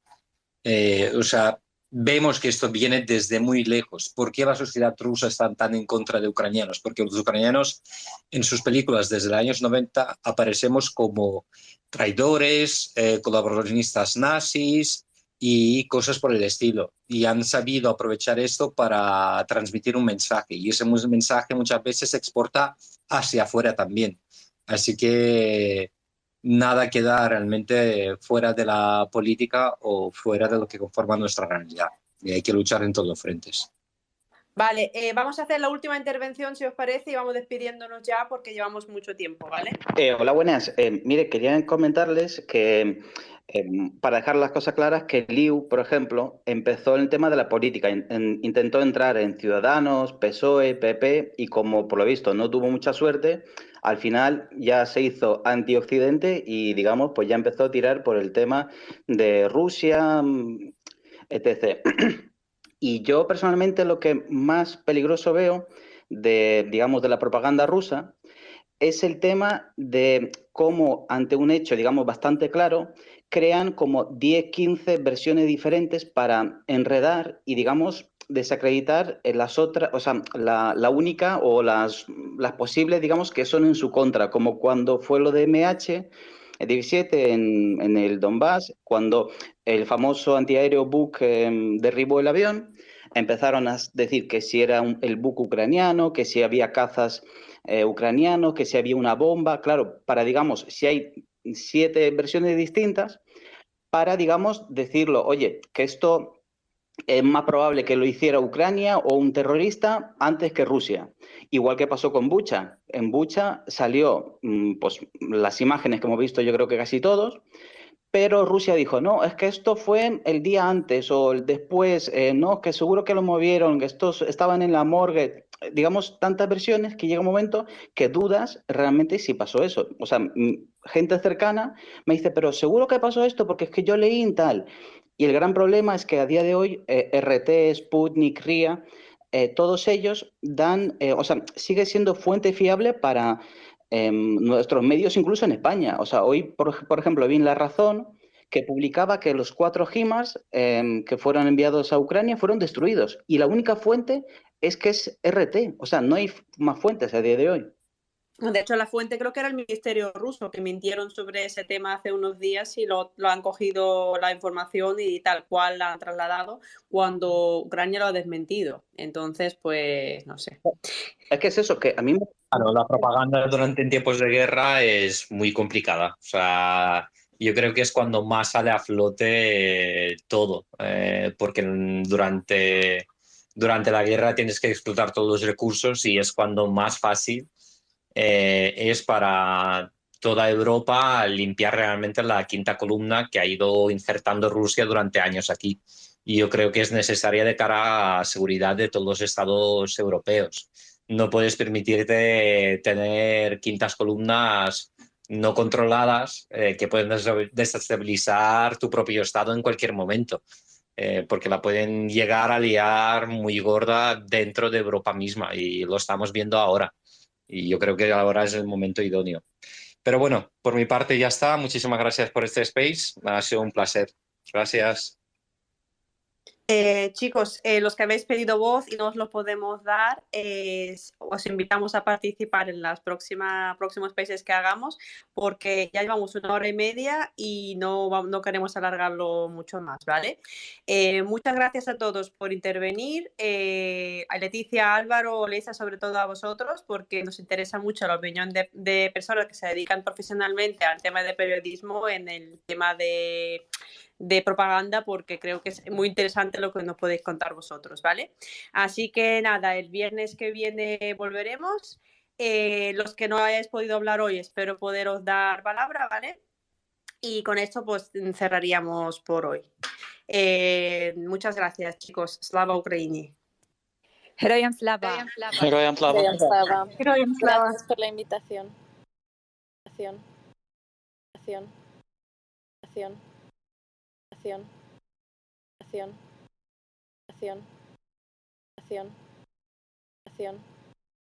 O sea, vemos que esto viene desde muy lejos. ¿Por qué la sociedad rusa está tan en contra de ucranianos? Porque los ucranianos en sus películas desde los años 90 aparecemos como traidores, colaboracionistas nazis y cosas por el estilo. Y han sabido aprovechar esto para transmitir un mensaje. Y ese mensaje muchas veces se exporta hacia afuera también. Así que nada queda realmente fuera de la política o fuera de lo que conforma nuestra realidad. Y hay que luchar en todos los frentes. Vale, vamos a hacer la última intervención, si os parece, y vamos despidiéndonos ya porque llevamos mucho tiempo, ¿vale? Hola, buenas. Mire, quería comentarles que, para dejar las cosas claras, que Liu, por ejemplo, empezó en el tema de la política, intentó entrar en Ciudadanos, PSOE, PP, y como por lo visto no tuvo mucha suerte, al final ya se hizo antioccidente y, digamos, pues ya empezó a tirar por el tema de Rusia, etc. Y yo personalmente lo que más peligroso veo digamos, de la propaganda rusa es el tema de cómo, ante un hecho, digamos, bastante claro, crean como 10, 15 versiones diferentes para enredar y, digamos, desacreditar las otras, o sea, la única o las posibles, digamos, que son en su contra, como cuando fue lo de MH17 en el Donbass, cuando el famoso antiaéreo Buk derribó el avión, empezaron a decir que si era el Buk ucraniano, que si había cazas ucranianos, que si había una bomba, claro, para, digamos, si hay 7 versiones distintas, para, digamos, decirlo, oye, que esto es más probable que lo hiciera Ucrania o un terrorista antes que Rusia. Igual que pasó con Bucha. En Bucha salió pues, las imágenes que hemos visto yo creo que casi todos, pero Rusia dijo, no, es que esto fue el día antes o el después, no, que seguro que lo movieron, que estos estaban en la morgue. Digamos, tantas versiones que llega un momento que dudas realmente si pasó eso. O sea, gente cercana me dice, pero seguro que pasó esto porque es que yo leí en tal. Y el gran problema es que a día de hoy RT, Sputnik, RIA, todos ellos dan, o sea, sigue siendo fuente fiable para nuestros medios incluso en España. O sea, hoy, por ejemplo, vi en La Razón que publicaba que los 4 HIMARS que fueron enviados a Ucrania fueron destruidos. Y la única fuente es que es RT. O sea, no hay más fuentes a día de hoy. De hecho, la fuente creo que era el Ministerio ruso, que mintieron sobre ese tema hace unos días y lo han cogido la información y tal cual la han trasladado cuando Ucrania lo ha desmentido. Entonces, pues, no sé. Es que es eso, que a mí me... Claro, la propaganda durante tiempos de guerra es muy complicada. O sea, yo creo que es cuando más sale a flote todo, porque durante la guerra tienes que explotar todos los recursos y es cuando más fácil es para toda Europa limpiar realmente la quinta columna que ha ido insertando Rusia durante años aquí. Y yo creo que es necesaria de cara a la seguridad de todos los estados europeos. No puedes permitirte tener quintas columnas no controladas que pueden desestabilizar tu propio estado en cualquier momento, porque la pueden llegar a liar muy gorda dentro de Europa misma y lo estamos viendo ahora. Y yo creo que ahora es el momento idóneo. Pero bueno, por mi parte ya está. Muchísimas gracias por este space. Ha sido un placer. Gracias. Chicos, los que habéis pedido voz y no os lo podemos dar, os invitamos a participar en los próximos spaces que hagamos, porque ya llevamos 1 hora y media y no queremos alargarlo mucho más, ¿vale? Muchas gracias a todos por intervenir, a Leticia, Álvaro, Leisa, sobre todo a vosotros, porque nos interesa mucho la opinión de personas que se dedican profesionalmente al tema de periodismo en el tema de propaganda, porque creo que es muy interesante lo que nos podéis contar vosotros, ¿vale? Así que nada, el viernes que viene volveremos. Los que no hayáis podido hablar hoy, espero poderos dar palabra, ¿vale? Y con esto pues cerraríamos por hoy. Muchas gracias, chicos. Slava Ukraini. Heroyam Slava. Heroyam Slava. Heroyam Slava. Heroyam Slava. Gracias por la invitación. Acción. Acción. Acción. Acción. Acción. Acción. Acción. Acción.